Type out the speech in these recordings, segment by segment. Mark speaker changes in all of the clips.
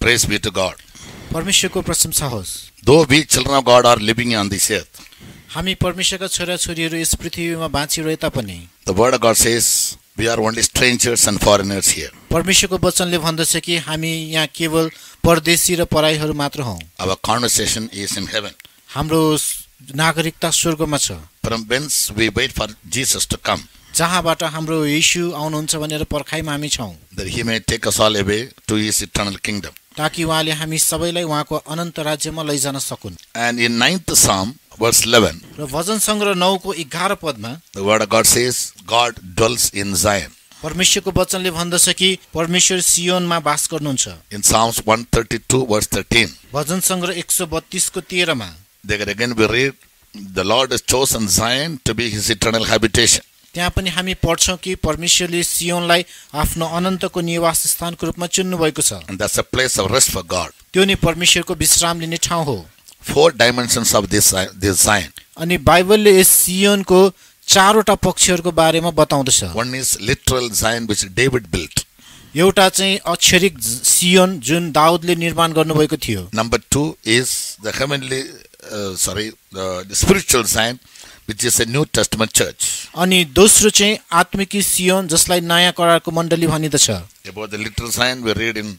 Speaker 1: Praise be to God.
Speaker 2: परमेश्वरको प्रशंसा होस्।
Speaker 1: Though we children of God are living on this earth,
Speaker 2: हामी परमेश्वरका छोराछोरीहरू यस पृथ्वीमा बाँचिरहे तापनि
Speaker 1: the word of God says we are only strangers and foreigners here.
Speaker 2: परमेश्वरको वचनले भन्दछ कि हामी यहाँ केवल परदेशी र पराईहरू मात्र हौं।
Speaker 1: Our conversation is in heaven.
Speaker 2: हाम्रो नागरिकता स्वर्गमा छ।
Speaker 1: From whence we wait for Jesus to come,
Speaker 2: जहाँबाट हाम्रो येशू आउनुहुन्छ भनेर पर्खाइमा हामी छौं,
Speaker 1: that he may take us all away to his eternal kingdom.
Speaker 2: ताकि उहाँले हामी सबैलाई उहाँको अनन्त राज्यमा लैजान सकुन्।
Speaker 1: And in 9th Psalm, verse 11,
Speaker 2: र भजन संग्रह 9 को 11 पदमा
Speaker 1: the word of God says, God dwells in Zion.
Speaker 2: परमेश्वरको वचनले भन्दछ कि परमेश्वर सियोनमा वास गर्नुहुन्छ।
Speaker 1: In Psalms 132, verse 13,
Speaker 2: भजन संग्रह 132 को 13 मा
Speaker 1: there again we read, the Lord has chosen Zion to be his eternal habitation.
Speaker 2: त्यहाँ पनि हामी पढ्छौं कि परमेश्वरले सियोनलाई आफ्नो अनन्तको निवास स्थानको रूपमा चुन्नु भएको छ।
Speaker 1: And that's a place of rest for God.
Speaker 2: त्यो नै परमेश्वरको विश्राम लिने ठाउँ हो।
Speaker 1: 4 dimensions of this Zion.
Speaker 2: अनि बाइबलले यस सियोनको चारवटा पक्षहरूको बारेमा बताउँदछ।
Speaker 1: One is literal Zion which David built.
Speaker 2: एउटा चाहिँ अक्षरिक सियोन जुन दाउदले निर्माण गर्नुभएको थियो।
Speaker 1: Number 2 is the the spiritual Zion which is a New Testament church.
Speaker 2: अनि दोस्रो चाहिँ आत्मिकी सियोन जसलाई नयाँ करारको मण्डली भनिदछ।
Speaker 1: About the literal Zion we read in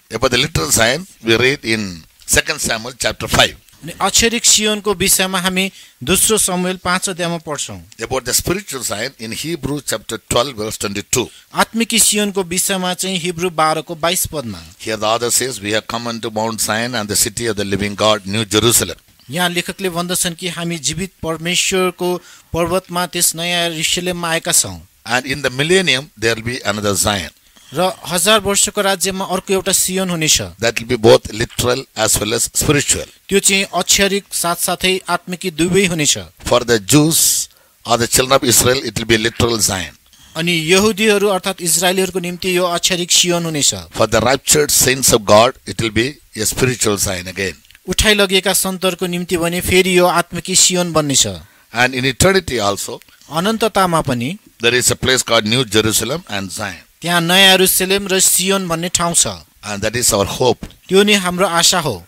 Speaker 1: 2 Samuel chapter 5.
Speaker 2: अनि अक्षरिक सियोनको विषयमा हामी दोस्रो शमूएल 5 अध्यायमा पढ्छौं।
Speaker 1: About the spiritual Zion in Hebrews chapter 12 verse 22.
Speaker 2: आत्मिकी सियोनको विषयमा चाहिँ हिब्रू 12 को 22 पदमा
Speaker 1: Here the author says, we have come unto Mount Zion and the city of the living God, New Jerusalem.
Speaker 2: यहाँ लेखकले भन्दछन् कि हामी जीवित परमेश्वरको पर्वतमा त्यस नयाँ यरुशलेममा आएका छौं।
Speaker 1: And in the millennium there will be another Zion.
Speaker 2: र 1000 वर्षको राज्यमा अर्को एउटा सियोन हुनेछ।
Speaker 1: That will be both literal as well as spiritual.
Speaker 2: त्यो चाहिँ अक्षरिक साथसाथै आत्मिकी दुवै हुनेछ।
Speaker 1: For the Jews or the children of Israel it will be literal Zion.
Speaker 2: अनि यहुदीहरू अर्थात इजरायलीहरूको निम्ति यो अक्षरिक सियोन हुनेछ।
Speaker 1: For the raptured saints of God it will be a spiritual Zion again.
Speaker 2: उठाइ लगेका सन्तहरूको निम्ति भने फेरि यो आत्मिकी सियोन बन्नेछ।
Speaker 1: And in eternity also
Speaker 2: अनन्ततामा पनि
Speaker 1: there is a place called New Jerusalem and Zion.
Speaker 2: त्यहाँ नयाँ यरुशलेम र सियोन भन्ने ठाउँ छ।
Speaker 1: And that is our hope.
Speaker 2: त्यो नै हाम्रो आशा हो।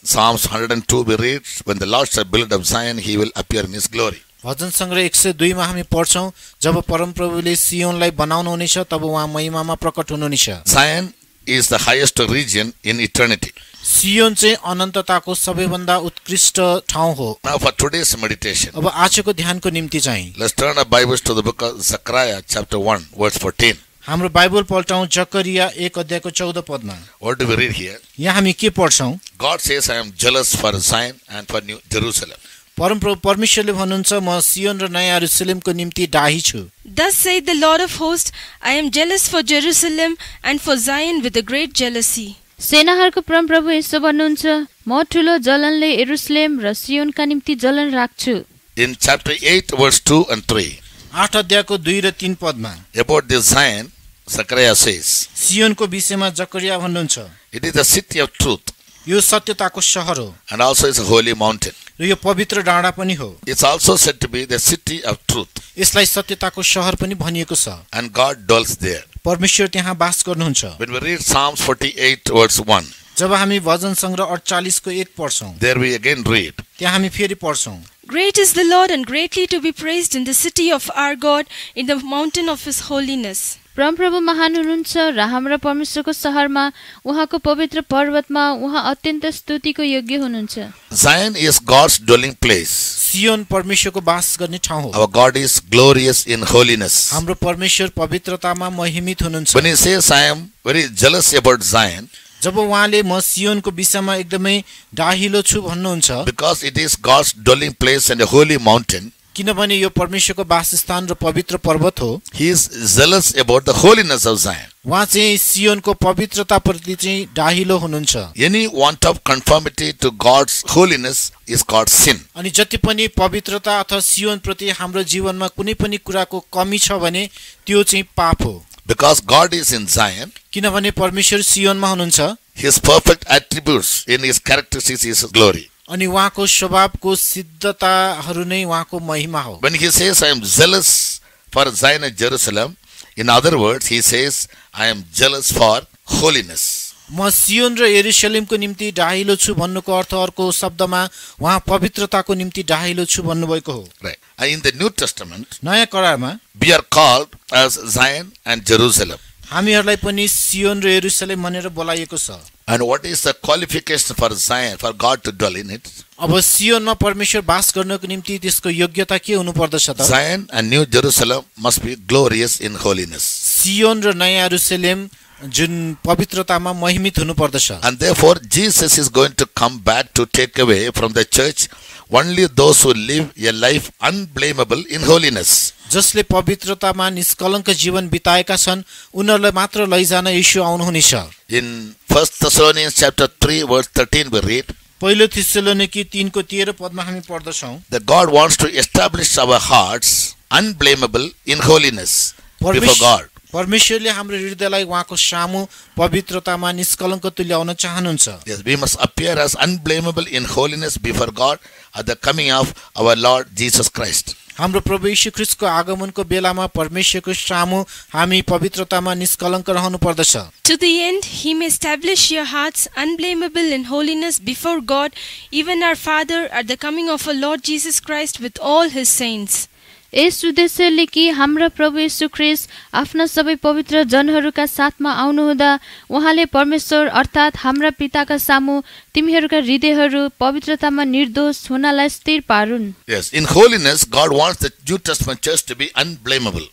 Speaker 1: Psalms 102 we read, when the Lord shall build up Zion he will appear in his glory.
Speaker 2: भजन संग्रह 102 मा हामी पढ्छौं, जब परमप्रभुले सियोनलाई बनाउनु हुनेछ तब उहाँ महिमामा प्रकट हुनुहुनेछ।
Speaker 1: Zion is the highest region in eternity.
Speaker 2: सियोन चाहिँ अनन्तताको सबैभन्दा उत्कृष्ट ठाउँ हो।
Speaker 1: Now for today's meditation,
Speaker 2: अब आजको ध्यानको निम्ति चाहिँ
Speaker 1: let's turn our Bibles to the book of Zechariah chapter 1 verse 14.
Speaker 2: हाम्रो बाइबल पल्टाउँ जकरिया 1 अध्यायको 14 पदमा।
Speaker 1: What do we read here?
Speaker 2: यहाँ हामी के पढ्छौं?
Speaker 1: God says, I am jealous for Zion and for New Jerusalem.
Speaker 2: परमप्रभु परमेश्वरले भन्नुहुन्छ म सियोन र नयाँ यरुशलेमको निम्ति डाही छु।
Speaker 3: Thus saith the Lord of hosts, I am jealous for Jerusalem and for Zion with a great jealousy.
Speaker 4: सेनाहरूको परमप्रभु यसो भन्नुहुन्छ, म ठुलो जलनले यरुशलेम र सियोनका निम्ति जलन राख्छु।
Speaker 1: In chapter 8 verse 2 and 3,
Speaker 2: 8 अध्यायको 2 र 3 पदमा
Speaker 1: about this Zion, Zechariah says,
Speaker 2: सियोनको विषयमा जकरिया भन्नुहुन्छ,
Speaker 1: it is the city of truth
Speaker 2: यो सत्यताको शहर हो
Speaker 1: and also is a holy mountain.
Speaker 2: र यो पवित्र डाँडा पनि हो।
Speaker 1: It's also said to be the city of truth.
Speaker 2: यसलाई सत्यताको शहर पनि भनिएको छ।
Speaker 1: And God dwells there.
Speaker 2: परमेश्वर त्यहाँ वास गर्नुहुन्छ।
Speaker 1: When we read Psalms 48 verse 1,
Speaker 2: जब हामी भजन संग्रह 48 को 1 पढ्छौं,
Speaker 1: there we again read,
Speaker 2: त्यहाँ हामी फेरि पढ्छौं,
Speaker 3: Great is the Lord and greatly to be praised in the city of our God, in the mountain of his holiness.
Speaker 4: परमप्रभु महान हुनुहुन्छ र हाम्रो परमेश्वरको शहरमा उहाँको पवित्र पर्वतमा उहाँ अत्यन्त स्तुतिको योग्य हुनुहुन्छ।
Speaker 1: Zion is God's dwelling place.
Speaker 2: सियोन परमेश्वरको वास गर्ने ठाउँ हो।
Speaker 1: Our God is glorious in holiness.
Speaker 2: हाम्रो परमेश्वर पवित्रतामा महिमित हुनुहुन्छ।
Speaker 1: When he says, I am very jealous about Zion,
Speaker 2: जब उहाँले म सियोनको विषयमा एकदमै डाहिलो छु भन्नुहुन्छ,
Speaker 1: because it is God's dwelling place and a holy mountain,
Speaker 2: किनभने यो परमेश्वरको वासस्थान र पवित्र पर्वत हो।
Speaker 1: he is zealous about the holiness of Zion.
Speaker 2: उहाँ चाहिँ सियोनको पवित्रताप्रति चाहिँ डाहिलो हुनुहुन्छ।
Speaker 1: Any want of conformity to God's holiness is called sin.
Speaker 2: अनि जति पनि पवित्रता अथवा सियोन प्रति हाम्रो जीवनमा कुनै पनि कुराको कमी छ भने त्यो चाहिँ पाप हो।
Speaker 1: Because God is in Zion,
Speaker 2: किनभने परमेश्वर सियोनमा हुनुहुन्छ,
Speaker 1: his perfect attributes in his characteristics is glory.
Speaker 2: अनि उहाँको स्वभावको सिद्धताहरू नै उहाँको महिमा हो।
Speaker 1: When he says, I am jealous for Zion and Jerusalem, in other words, he says, I am jealous for holiness.
Speaker 2: म सियोन र यरुशलेमको निम्ति डाहिलो छु भन्नुको अर्थ अर्को शब्दमा उहाँ पवित्रताको निम्ति डाहिलो छु भन्नुभएको हो।
Speaker 1: Right. And in the New Testament,
Speaker 2: नयाँ करारमा
Speaker 1: we are called as Zion and Jerusalem.
Speaker 2: हामीहरूलाई पनि सियोन र यरुशलेम भनेर बोलाइएको छ।
Speaker 1: And what is the qualification for Zion, for God to dwell in it?
Speaker 2: अब सियोनमा परमेश्वर बास गर्नको निम्ति त्यसको योग्यता के हुनु पर्दछ त?
Speaker 1: Zion and New Jerusalem must be glorious in holiness.
Speaker 2: सियोन र नयाँ यरुशलेम जुन पवित्रतामा महिमित हुनु पर्दछ।
Speaker 1: And therefore, Jesus is going to come back to take away from the church only those who live a life unblameable in holiness.
Speaker 2: जसले पवित्रतामा निष्कलङ्क जीवन बिताएका छन् उनीहरूलाई मात्र लैजान येशू आउनुहुनेछ।
Speaker 1: In 1 Thessalonians chapter 3 verse 13 we read
Speaker 2: पहिलो थिस्सलुनिकी 3 को 13 पदमा हामी पढ्दछौँ,
Speaker 1: that God wants to establish our hearts unblameable in holiness before God.
Speaker 2: परमेश्वरले हाम्रो हृदयलाई उहाँको सामु पवित्रतामा निष्कलङ्क तुल्याउन चाहनुहुन्छ।
Speaker 1: Yes, we must appear as unblameable in holiness before God at the coming of our Lord Jesus Christ.
Speaker 2: हाम्रो प्रभु यीशु ख्रीष्टको आगमनको बेलामा परमेश्वरको सामु हामी पवित्रतामा निष्कलङ्क रहनु पर्दछ।
Speaker 3: To the end, he may establish your hearts unblameable in holiness before God, even our Father, at the coming of our Lord Jesus Christ with all his saints.
Speaker 4: यस उद्देश्यले कि हाम्रा प्रभु येशू ख्रीष्ट आफ्ना सबै पवित्र जनहरूका साथमा आउनुहुँदा उहाँले परमेश्वर अर्थात् हाम्रा पिताका सामु तिमीहरूका हृदयहरू पवित्रतामा निर्दोष हुनलाई स्थिर पारुन्।
Speaker 1: Yes, in holiness God wants the New Testament church to be unblameable.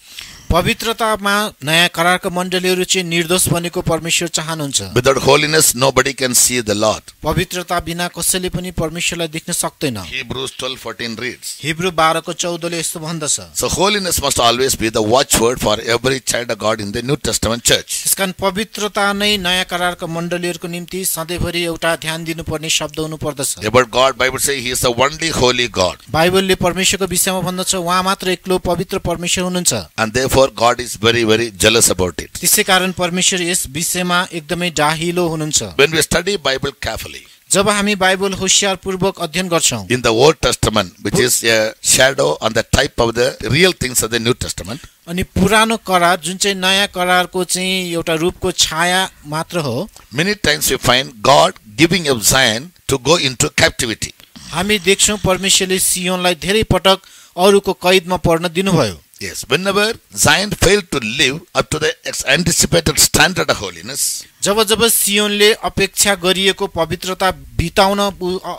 Speaker 2: पवित्रतामा नयाँ करारका मण्डलीहरू चाहिँ निर्दोष बनेको परमेश्वर चाहनुहुन्छ।
Speaker 1: Without holiness nobody can see the Lord.
Speaker 2: पवित्रता बिना कसैले पनि परमेश्वरलाई देख्न सक्दैन।
Speaker 1: Hebrews 12:14 reads.
Speaker 2: हिब्रू 12 को 14 ले यस्तो भन्दछ।
Speaker 1: So holiness must always be the watchword for every child of God in the New Testament church.
Speaker 2: त्यसकारण पवित्रता नै नयाँ करारका मण्डलीहरूको निम्ति सधैँभरि एउटा ध्यान दिनुपर्ने शब्द हुनु पर्दछ।
Speaker 1: About God, Bible says He is the only holy God.
Speaker 2: बाइबलले परमेश्वरको विषयमा भन्दछ उहाँ मात्र एक्लो पवित्र परमेश्वर हुनुहुन्छ।
Speaker 1: And therefore God is very, very jealous about it.
Speaker 2: त्यसै कारण परमेश्वर यस विषयमा एकदमै डाहिलो हुनुहुन्छ।
Speaker 1: When we study Bible carefully,
Speaker 2: जब हामी बाइबल होशियारपूर्वक अध्ययन गर्छौं,
Speaker 1: in the Old Testament, which is a shadow on the type of the real things of the New Testament,
Speaker 2: अनि पुरानो करार जुन चाहिँ नयाँ करारको चाहिँ एउटा रूपको छाया मात्र हो,
Speaker 1: many times we find God giving up Zion to go into captivity.
Speaker 2: हामी देख्छौं परमेश्वरले सियोनलाई धेरै पटक अरूको कैदमा पर्न दिनुभयो।
Speaker 1: Yes, whenever Zion failed to live up to the anticipated standard of holiness,
Speaker 2: जब जब सियोनले अपेक्षा गरिएको पवित्रता बिताउन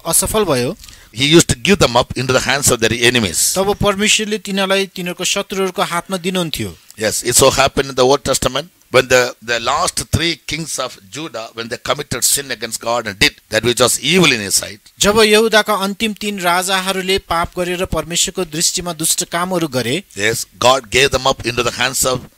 Speaker 2: असफल भयो,
Speaker 1: He used to give them up into the hands of their enemies.
Speaker 2: तब परमेश्वरले तिनीलाई तिनीहरूको शत्रुहरूको हातमा दिनुहुन्थ्यो।
Speaker 1: Yes, it so happened in the Old Testament when the last three kings of Judah, when they committed sin against God and did that which was evil in His sight.
Speaker 2: जब यहुदाका अन्तिम 3 राजाहरूले पाप गरेर परमेश्वरको दृष्टिमा दुष्ट कामहरू गरे,
Speaker 1: Yes, God gave them up into the hands of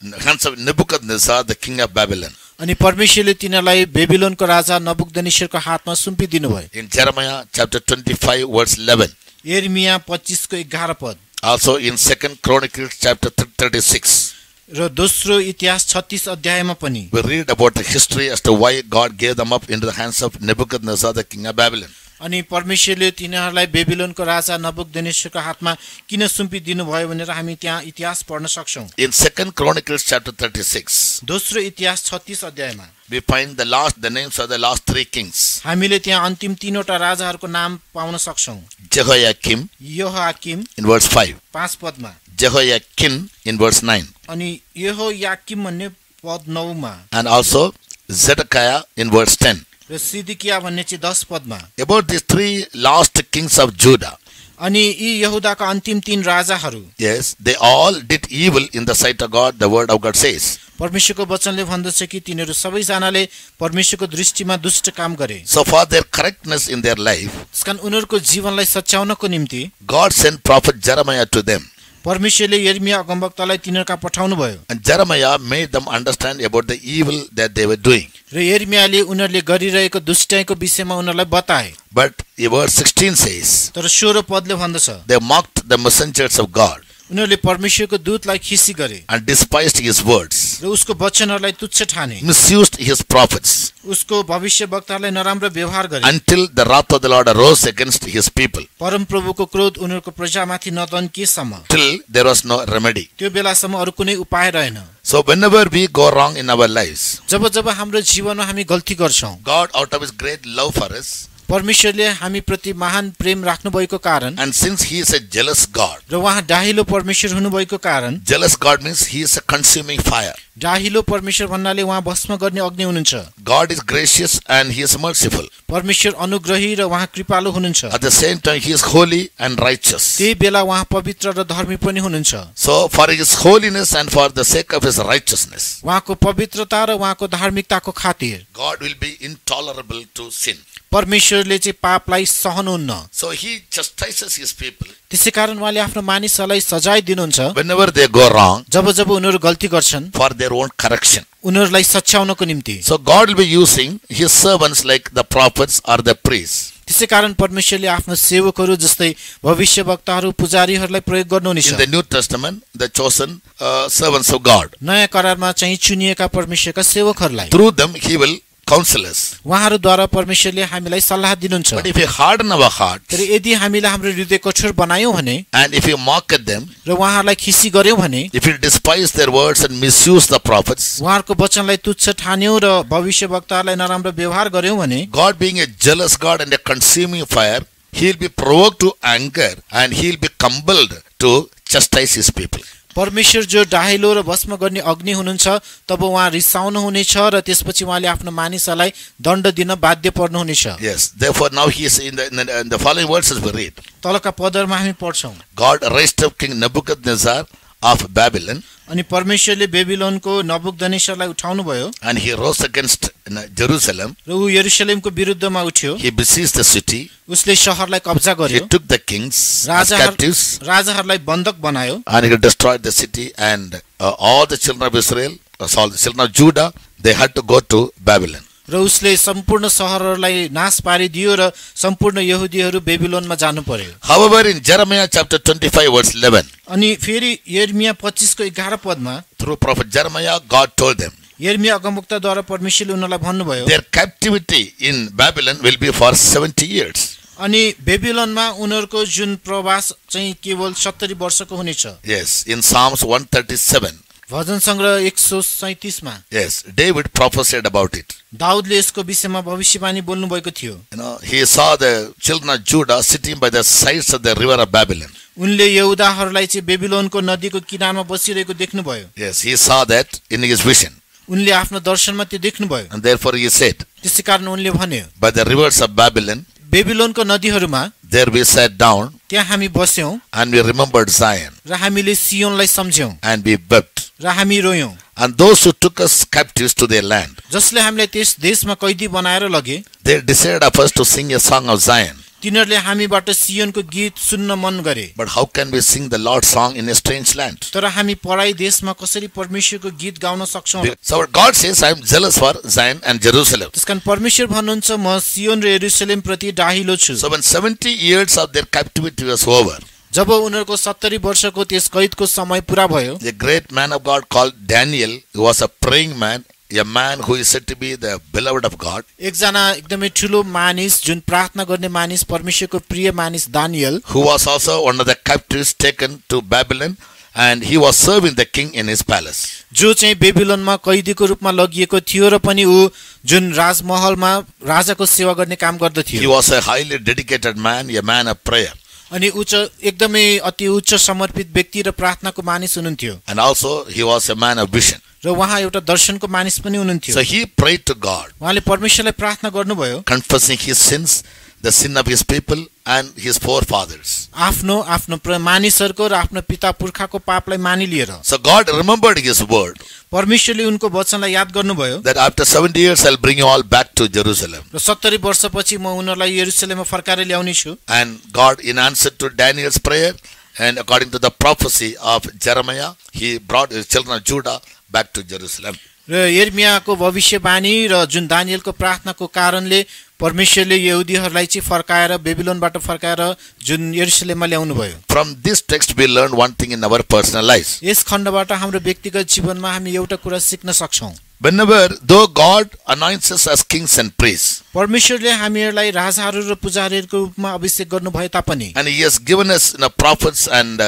Speaker 1: Nebuchadnezzar, the king of Babylon.
Speaker 2: अनि परमेश्वरले तिनीलाई बेबिलोनको राजा नबुकदनेश्वरको हातमा सुम्पिदिनु भयो।
Speaker 1: In Jeremiah chapter 25 verse 11.
Speaker 2: यिर्मिया 25 को 11 पद।
Speaker 1: Also in 2 Chronicles chapter 36.
Speaker 2: र दोस्रो इतिहास 36 अध्यायमा पनि
Speaker 1: We read about the history as to why God gave them up into the hands of Nebuchadnezzar, the king of Babylon.
Speaker 2: अनि परमेश्वरले तिनीहरूलाई बेबिलोनको राजा नबुकदनेश्वरको हातमा किन सुम्पिदिनु भयो भनेर हामी त्यहाँ इतिहास पढ्न सक्छौं।
Speaker 1: In 2 Chronicles chapter 36.
Speaker 2: दोस्रो इतिहास 36 अध्यायमा
Speaker 1: We find the names of the last three kings.
Speaker 2: हामीले त्यहाँ अन्तिम 3 वटा राजाहरूको नाम पाउन सक्छौं।
Speaker 1: Jehoiakim
Speaker 2: यहोयाकिम
Speaker 1: in verse 5.
Speaker 2: 5 पदमा,
Speaker 1: Jehoiakim in verse 9.
Speaker 2: अनि यहोयाकिम भन्ने पद 9 मा,
Speaker 1: And also Zedekiah in verse 10.
Speaker 2: र सिदकिया भन्ने चाहिँ 10 पदमा।
Speaker 1: About these three last kings of Judah.
Speaker 2: अनि यी यहुदाका अन्तिम 3 राजाहरू,
Speaker 1: Yes, they all did evil in the sight of God, the word of God says.
Speaker 2: परमेश्वरको वचनले भन्दछ कि तिनीहरू सबैजनाले परमेश्वरको दृष्टिमा दुष्ट काम गरे।
Speaker 1: So for their correctness in their life,
Speaker 2: त्यसकारण उनीहरूको जीवनलाई सच्याउनको निम्ति
Speaker 1: God sent prophet Jeremiah to them.
Speaker 2: परमेश्वरले यिर्मिया अगमवक्तालाई तिनीहरूका पठाउनु भयो।
Speaker 1: And Jeremiah made them understand about the evil that they were doing.
Speaker 2: र यिर्मियाले उनीहरूले गरिरहेको दुष्टाइको विषयमा उनीहरूलाई बताए।
Speaker 1: But verse 16 says,
Speaker 2: तर 16 पदले भन्दछ,
Speaker 1: they mocked the messengers of God.
Speaker 2: उनीहरूले परमेश्वरको दूतलाई खिसी गरे
Speaker 1: and despised his words,
Speaker 2: र उसको वचनहरूलाई तुच्छ ठाने,
Speaker 1: misused his prophets,
Speaker 2: उसको भविष्यवक्ताहरूलाई नराम्रो व्यवहार गरे,
Speaker 1: until the wrath of the Lord arose against his people,
Speaker 2: परमप्रभुको क्रोध उनीहरूको प्रजामाथि नतन्किएसम्म,
Speaker 1: till there was no remedy.
Speaker 2: त्यो बेलासम्म अरू कुनै उपाय रहेन।
Speaker 1: So whenever we go wrong in our lives,
Speaker 2: जब जब हाम्रो जीवनमा हामी गल्ती गर्छौं,
Speaker 1: God out of his great love for us,
Speaker 2: परमेश्वरले हामी प्रति महान प्रेम राख्नु भएको कारण
Speaker 1: and since he is a jealous God,
Speaker 2: र उहाँ डाहिलो परमेश्वर हुनु भएको कारण,
Speaker 1: jealous God means he is a consuming fire.
Speaker 2: डाहिलो परमेश्वर भन्नाले उहाँ भस्म गर्ने अग्नि हुनुहुन्छ।
Speaker 1: God is gracious and he is merciful.
Speaker 2: परमेश्वर अनुग्रही र उहाँ कृपालु हुनुहुन्छ।
Speaker 1: At the same time, he is holy and righteous.
Speaker 2: त्यही बेला उहाँ पवित्र र धर्मी पनि हुनुहुन्छ।
Speaker 1: So for his holiness and for the sake of his righteousness,
Speaker 2: उहाँको पवित्रता र उहाँको धार्मिकताको खातिर
Speaker 1: God will be intolerable to sin.
Speaker 2: परमेश्वरले चाहिँ पापलाई सहनुहुन्न।
Speaker 1: So he chastises his people
Speaker 2: त्यसैकारण उहाँले आफ्नो मानिसहरूलाई सजाय दिनुहुन्छ
Speaker 1: whenever they go wrong
Speaker 2: जब जब उनीहरू गल्ती गर्छन्,
Speaker 1: for their own correction.
Speaker 2: उनीहरूलाई सच्याउनको निम्ति।
Speaker 1: So God will be using his servants like the prophets or the priests
Speaker 2: त्यसैकारण परमेश्वरले आफ्नो सेवकहरू जस्तै भविष्यवक्ताहरू, पुजारीहरूलाई प्रयोग गर्नुहुनेछ।
Speaker 1: in the New Testament, the chosen servants of God.
Speaker 2: नयाँ करारमा चाहिँ चुनिएका परमेश्वरका सेवकहरूलाई
Speaker 1: Through them he will counsel us.
Speaker 2: उहाँहरूद्वारा परमेश्वरले हामीलाई सल्लाह दिनुहुन्छ।
Speaker 1: But if we harden our heart
Speaker 2: तर यदि हामीलाई हाम्रो हृदय कठोर बनायौं भने
Speaker 1: and if we mock at them,
Speaker 2: र उहाँहरूलाई खिसी गर्यौं भने,
Speaker 1: if we despise their words and misuse the prophets,
Speaker 2: उहाँहरूको वचनलाई तुच्छ ठान्यौं र भविष्यवक्ताहरूलाई नराम्रो व्यवहार गर्यौं भने,
Speaker 1: God being a jealous God and a consuming fire, he will be provoked to anger and he will be compelled to chastise his people.
Speaker 2: परमेश्वर जो डाहिलो र भस्म गर्ने अग्नि हुनुहुन्छ, तब उहाँ रिसाउनु हुनेछ र त्यसपछि उहाँले आफ्नो मानिसहरूलाई दण्ड दिन बाध्य पर्नुहुनेछ।
Speaker 1: Yes, therefore now he is in the following verses we read.
Speaker 2: तलका पदरमा हामी पढ्छौं,
Speaker 1: God raised up King Nebuchadnezzar of Babylon
Speaker 2: अनि परमेश्वरले बेबिलोनको नबुकदनेश्वरलाई उठाउनु भयो
Speaker 1: and he rose against Jerusalem.
Speaker 2: र ऊ यरुशलेमको विरुद्धमा उठ्यो।
Speaker 1: He besieged the city.
Speaker 2: उसले शहरलाई कब्जा
Speaker 1: He
Speaker 2: गर्यो,
Speaker 1: took the kings as captives
Speaker 2: राजाहरूलाई बन्धक बनायो
Speaker 1: and he destroyed the city and all the children of Israel, all the children of Judah, they had to go to Babylon.
Speaker 2: र उसले सम्पूर्ण शहरहरूलाई नाश पारिदियो र सम्पूर्ण यहुदीहरू बेबिलोनमा जानु पर्यो।
Speaker 1: However, in Jeremiah chapter 25 verse 11,
Speaker 2: अनि फेरि यिर्मिया 25 को 11 पदमा
Speaker 1: through prophet Jeremiah, God told them,
Speaker 2: यिर्मिया अगमवक्ताद्वारा परमेश्वरले उनीहरूलाई भन्नुभयो,
Speaker 1: their captivity in Babylon will be for 70 years.
Speaker 2: अनि बेबिलोनमा उनीहरूको जुन प्रवास चाहिँ केवल 70 वर्षको हुनेछ।
Speaker 1: Yes, in Psalms 137,
Speaker 2: भजन संग्रह 137 मा
Speaker 1: yes, David prophesied about it.
Speaker 2: दाउदले यसको विषयमा भविष्यवाणी बोल्नु भएको थियो।
Speaker 1: He saw the children of Judah sitting by the sides of the river of Babylon.
Speaker 2: उनले यहुदाहरूलाई चाहिँ बेबिलोनको नदीको किनारमा बसिरहेको देख्नुभयो।
Speaker 1: Yes, he saw that in his vision.
Speaker 2: उनले आफ्नो दर्शनमा त्यो देख्नुभयो।
Speaker 1: And therefore he said,
Speaker 2: त्यसैकारण उनले भन्यो,
Speaker 1: by the rivers of Babylon,
Speaker 2: बेबिलोनको नदीहरूमा
Speaker 1: there we sat down
Speaker 2: त्यहाँ हामी बस्यौं
Speaker 1: and we remembered Zion
Speaker 2: र हामीले सियोनलाई सम्झ्यौं
Speaker 1: and we wept.
Speaker 2: र हामी रोयौं।
Speaker 1: And those who took us captives to their land,
Speaker 2: जसले हामीलाई त्यस देशमा कैदी बनाएर लगे,
Speaker 1: they desired of us to sing a song of Zion.
Speaker 2: तिनीहरूले हामीबाट सियोनको गीत सुन्न मन गरे।
Speaker 1: But how can we sing the Lord's song in a strange land?
Speaker 2: तर हामी पराई देशमा कसरी परमेश्वरको गीत गाउन सक्छौं?
Speaker 1: So God says, I am jealous for Zion and Jerusalem.
Speaker 2: त्यसकारण परमेश्वर भन्नुहुन्छ, म सियोन र यरुशलेम प्रति डाहिलो छु।
Speaker 1: So when 70 years of their captivity was over,
Speaker 2: जब उनीहरूको 70 वर्षको त्यस कैदको समय पूरा भयो,
Speaker 1: a great man of God called Daniel, who was a praying man, a man who is said to be the beloved of God,
Speaker 2: एकजना एकदमै ठुलो मानिस, जुन प्रार्थना गर्ने मानिस, परमेश्वरको प्रिय मानिस Daniel,
Speaker 1: who was also one of the captives taken to Babylon, and he was serving the king in his palace.
Speaker 2: जो चाहिँ बेबिलोनमा कैदीको रूपमा लगिएको थियो र पनि ऊ जुन राजमहलमा राजाको सेवा गर्ने काम गर्दथ्यो।
Speaker 1: He was a highly dedicated man, a man of prayer.
Speaker 2: अनि एकदमै अति उच्च समर्पित व्यक्ति र प्रार्थनाको मानिस हुनुहुन्थ्यो।
Speaker 1: And also he was a man of vision.
Speaker 2: र उहाँ एउटा दर्शनको मानिस पनि हुनुहुन्थ्यो।
Speaker 1: So he prayed to God,
Speaker 2: उहाँले परमेश्वरलाई प्रार्थना गर्नुभयो,
Speaker 1: confessing his sins, the sin of his people and his forefathers.
Speaker 2: आफ्नो मानिसहरूको र आफ्नो पिता पुर्खाको पापलाई मानिलिएर।
Speaker 1: So God remembered his word
Speaker 2: परमेश्वरले उनको वचनलाई याद गर्नुभयो
Speaker 1: that after 70 years I'll bring you all back to Jerusalem.
Speaker 2: र 70 वर्षपछि म उनीहरूलाई यरुशलेममा फर्काएर ल्याउने छु।
Speaker 1: And God, in answer to Daniel's prayer and according to the prophecy of Jeremiah, he brought his children of Judah back to Jerusalem.
Speaker 2: र यिर्मियाको भविष्यवाणी र जुन दानिएलको प्रार्थनाको कारणले परमेश्वरले यहुदीहरूलाई चाहिँ फर्काएर बेबिलोनबाट फर्काएर जुन यरुशलेममा ल्याउनु भयो।
Speaker 1: From this text we learn one thing in our personal lives.
Speaker 2: यस खण्डबाट हाम्रो व्यक्तिगत जीवनमा हामी एउटा कुरा सिक्न सक्छौं।
Speaker 1: Whenever, though God anoints us as kings and priests,
Speaker 2: परमेश्वरले हामीहरूलाई राजाहरू र पुजारीहरूको रूपमा अभिषेक गर्नु भए तापनि
Speaker 1: and He has given us prophets and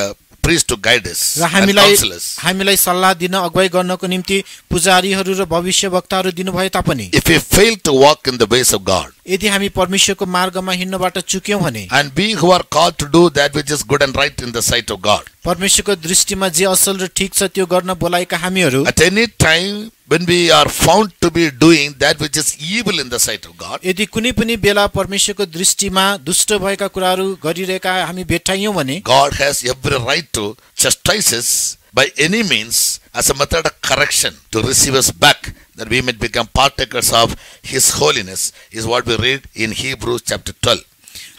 Speaker 1: priests to guide us
Speaker 2: र
Speaker 1: and counselors.
Speaker 2: हामीलाई सल्लाह दिन अगुवाई गर्नको निम्ति पुजारीहरू र भविष्यवक्ताहरू दिनु भए तापनि
Speaker 1: If we fail to walk in the ways of God,
Speaker 2: यदि हामी परमेश्वरको मार्गमा हिँड्नबाट चुक्यौं भने
Speaker 1: and we who are called to do that which is good and right in the sight of God,
Speaker 2: परमेश्वरको दृष्टिमा जे असल र ठीक छ त्यो गर्न बोलाएका हामीहरू
Speaker 1: at any time when we are found to be doing that which is evil in the sight of God,
Speaker 2: यदि कुनै पनि बेला परमेश्वरको दृष्टिमा दुष्ट भएका कुराहरू गरिरहेका हामी भेट्टाइयौं भने
Speaker 1: God has every right to chastise us by any means as a method of correction to receive us back, that we may become partakers of His holiness, is what we read in Hebrews chapter 12.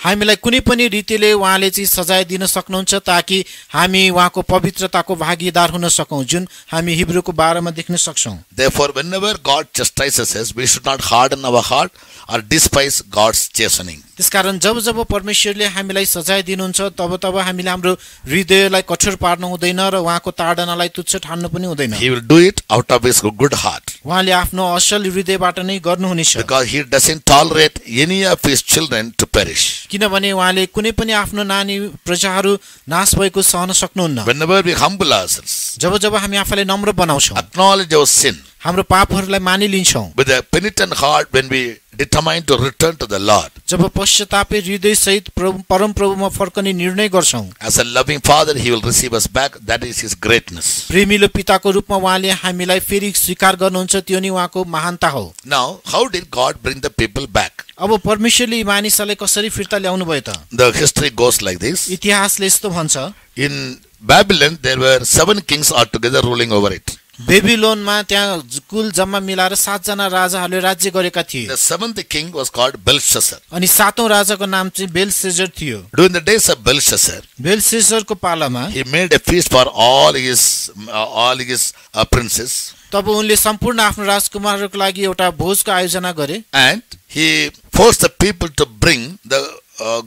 Speaker 2: हामीलाई कुनै पनि रीतिले उहाँले चाहिँ सजाय दिन सक्नुहुन्छ ताकि हामी उहाँको पवित्रताको भागीदार हुन सकौं, जुन हामी हिब्रूको 12 मा देख्न सक्छौं।
Speaker 1: Therefore, whenever God chastises us, we should not harden our heart or despise God's chastening.
Speaker 2: त्यसकारण जब जब परमेश्वरले हामीलाई सजाय दिनुहुन्छ तब तब हामीले हाम्रो हृदयलाई कठोर पार्नु हुँदैन र उहाँको ताडनालाई तुच्छ ठान्नु पनि हुँदैन।
Speaker 1: He will do it out of His good heart,
Speaker 2: उहाँले आफ्नो असल हृदयबाट नै गर्नुहुनेछ,
Speaker 1: because He doesn't tolerate any of His children to perish.
Speaker 2: किनभने उहाँले कुनै पनि आफ्नो नानी प्रजाहरू नाश भएको सहन सक्नुहुन्न।
Speaker 1: Whenever we humble ourselves,
Speaker 2: जब जब हामी आफूलाई नम्र बनाउँछौं,
Speaker 1: acknowledge our sin,
Speaker 2: हाम्रो पापहरूलाई मानिलिन्छौं,
Speaker 1: with a penitent heart, when we determine to return to the Lord,
Speaker 2: जब पश्चातापी हृदय सहित परम प्रभुमा फर्कने निर्णय गर्छौं,
Speaker 1: as a loving Father, He will receive us back. That is His greatness.
Speaker 2: प्रेमिलो पिताको रूपमा उहाँले हामीलाई फेरि स्वीकार गर्नुहुन्छ, त्यो नि उहाँको महानता हो।
Speaker 1: Now, how did God bring the people back?
Speaker 2: अब परमेश्वरले मानिसलाई कसरी फिर्ता ल्याउनु भयो त?
Speaker 1: The history goes like this.
Speaker 2: इतिहासले यस्तो भन्छ,
Speaker 1: In Babylon, there were 7 kings altogether ruling over it.
Speaker 2: बेबिलोनमा त्यहाँ कुल जम्मा मिलाएर 7 जना राजाहरूले राज्य गरेका थिए।
Speaker 1: The 7th king was called Belshazzar.
Speaker 2: अनि 7औं राजाको नाम चाहिँ बेलशेजर थियो।
Speaker 1: During the days of Belshazzar,
Speaker 2: बेलशेजरको पालामा
Speaker 1: he made a feast for all his princes,
Speaker 2: तब उनले सम्पूर्ण आफ्नो राजकुमारहरूको लागि एउटा भोजको आयोजना गरे,
Speaker 1: and he forced the people to bring the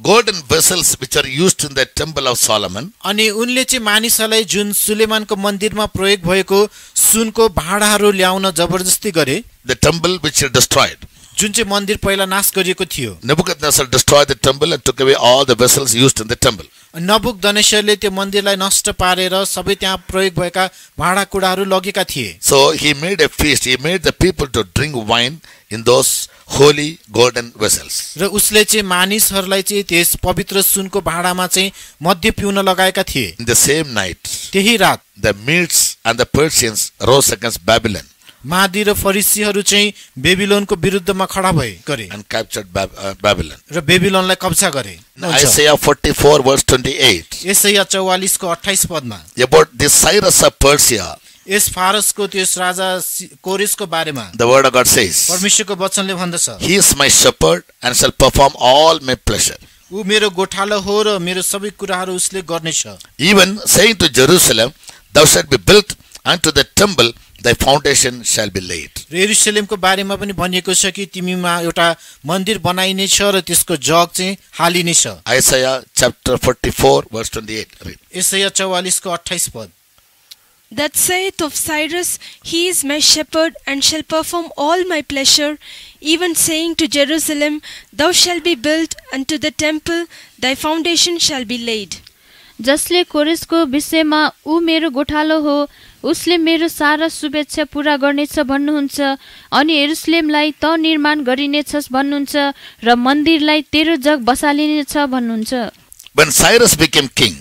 Speaker 1: golden vessels which are used in the temple of Solomon.
Speaker 2: अनि उनले चाहिँ मानिसहरूलाई जुन सुलेमानको मन्दिरमा प्रयोग भएको सुनको भाँडाहरू ल्याउन जबरजस्ती गरे,
Speaker 1: The temple which he destroyed.
Speaker 2: जुन चाहिँ मन्दिर पहिला नाश गरिएको थियो।
Speaker 1: Nebuchadnezzar destroyed the temple and took away all the vessels used in the temple.
Speaker 2: नबुकदनेश्वरले त्यो मन्दिरलाई नष्ट पारेर सबै त्यहाँ प्रयोग भएका भाँडाकुँडाहरू लगेका थिए।
Speaker 1: So he made a feast. He made the people to drink wine in those holy golden vessels.
Speaker 2: र उसले चाहिँ मानिसहरूलाई चाहिँ त्यस पवित्र सुनको भाँडामा चाहिँ मद्य पिउन लगाएका थिए।
Speaker 1: In the same night,
Speaker 2: त्यही रात
Speaker 1: the Medes and the Persians rose against Babylon
Speaker 2: मादी र फरिसीहरू चाहिँ बेबिलोनको विरुद्धमा खडा भए गरे
Speaker 1: and captured Babylon.
Speaker 2: र बेबिलोनलाई कब्जा गरे।
Speaker 1: Isaiah 44 verse 28.
Speaker 2: यसैया 44 को 28 पदमा
Speaker 1: About the Cyrus of Persia,
Speaker 2: यस फारसको त्यस राजा कोरेसको बारेमा
Speaker 1: the word of God says,
Speaker 2: परमेश्वरको वचनले भन्दछ,
Speaker 1: He is my shepherd and shall perform all my pleasure.
Speaker 2: ऊ मेरो गोठालो हो र मेरो सबै कुराहरू उसले गर्नेछ।
Speaker 1: Even saying to Jerusalem, Thou shalt be built unto the temple, thy foundation shall be laid.
Speaker 2: र यरुशलेमको बारेमा पनि भनिएको छ कि तिमीमा एउटा मन्दिर बनाइनेछ र त्यसको जग चाहिँ हालिनेछ।
Speaker 1: Isaiah chapter 44 verse 28. Read.
Speaker 2: यसैया 44 को 28 पद।
Speaker 3: That saith of Cyrus, He is my shepherd, and shall perform all my pleasure, even saying to Jerusalem, Thou shalt be built unto the temple, thy foundation shall be laid.
Speaker 4: जसले कोरेसको विषयमा ऊ मेरो गोठालो हो, उसले मेरो सारा शुभेच्छा पूरा गर्नेछ भन्नुहुन्छ, अनि यरुशलेमलाई त निर्माण गरिनेछस् भन्नुहुन्छ र मन्दिरलाई तेरो जग बसालिनेछ भन्नुहुन्छ।
Speaker 1: When Cyrus became king,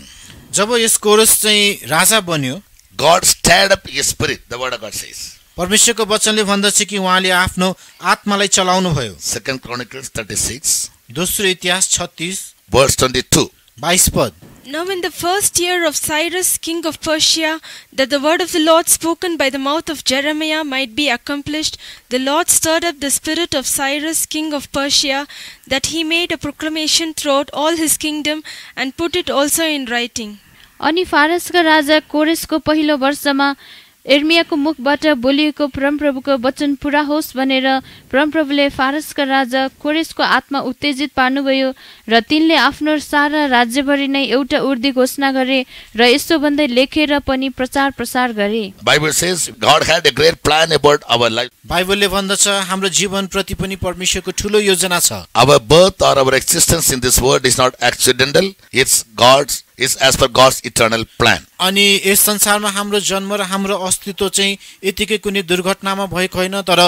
Speaker 2: जब यस कोरेस चाहिँ राजा बन्यो,
Speaker 1: God stirred up his spirit, the word of God says.
Speaker 2: परमेश्वरको वचनले भन्दछ कि उहाँले आफ्नो आत्मालाई चलाउनु भयो।
Speaker 1: 2 Chronicles 36
Speaker 2: दोस्रो इतिहास 36
Speaker 1: verse 22.
Speaker 2: 22 पद।
Speaker 3: Now in the first year of Cyrus king of Persia, that the word of the Lord spoken by the mouth of Jeremiah might be accomplished, the Lord stirred up the spirit of Cyrus king of Persia, that he made a proclamation throughout all his kingdom, and put it also in writing.
Speaker 4: अनि फारसका राजा कोरेसको पहिलो वर्षमा एर्मियाको मुखबाट बोलिएको परमप्रभुको वचन पूरा होस् भनेर परमप्रभुले फारसका राजा कोरेसको आत्मा उत्तेजित पार्नुभयो र तिनले आफ्नो सारा राज्यभरि नै एउटा उर्दी घोषणा गरे र यसो भन्दै लेखेर पनि प्रचार प्रसार गरे।
Speaker 1: Bible says God had a great plan about our life.
Speaker 2: बाइबलले भन्दछ हाम्रो जीवन प्रति पनि परमेश्वरको ठूलो योजना छ।
Speaker 1: Our birth or our existence in this world is not accidental. It's as per God's eternal plan.
Speaker 2: अनि यस संसारमा हाम्रो जन्म र हाम्रो अस्तित्व चाहिँ यतिकै कुनै दुर्घटनामा भएको होइन तर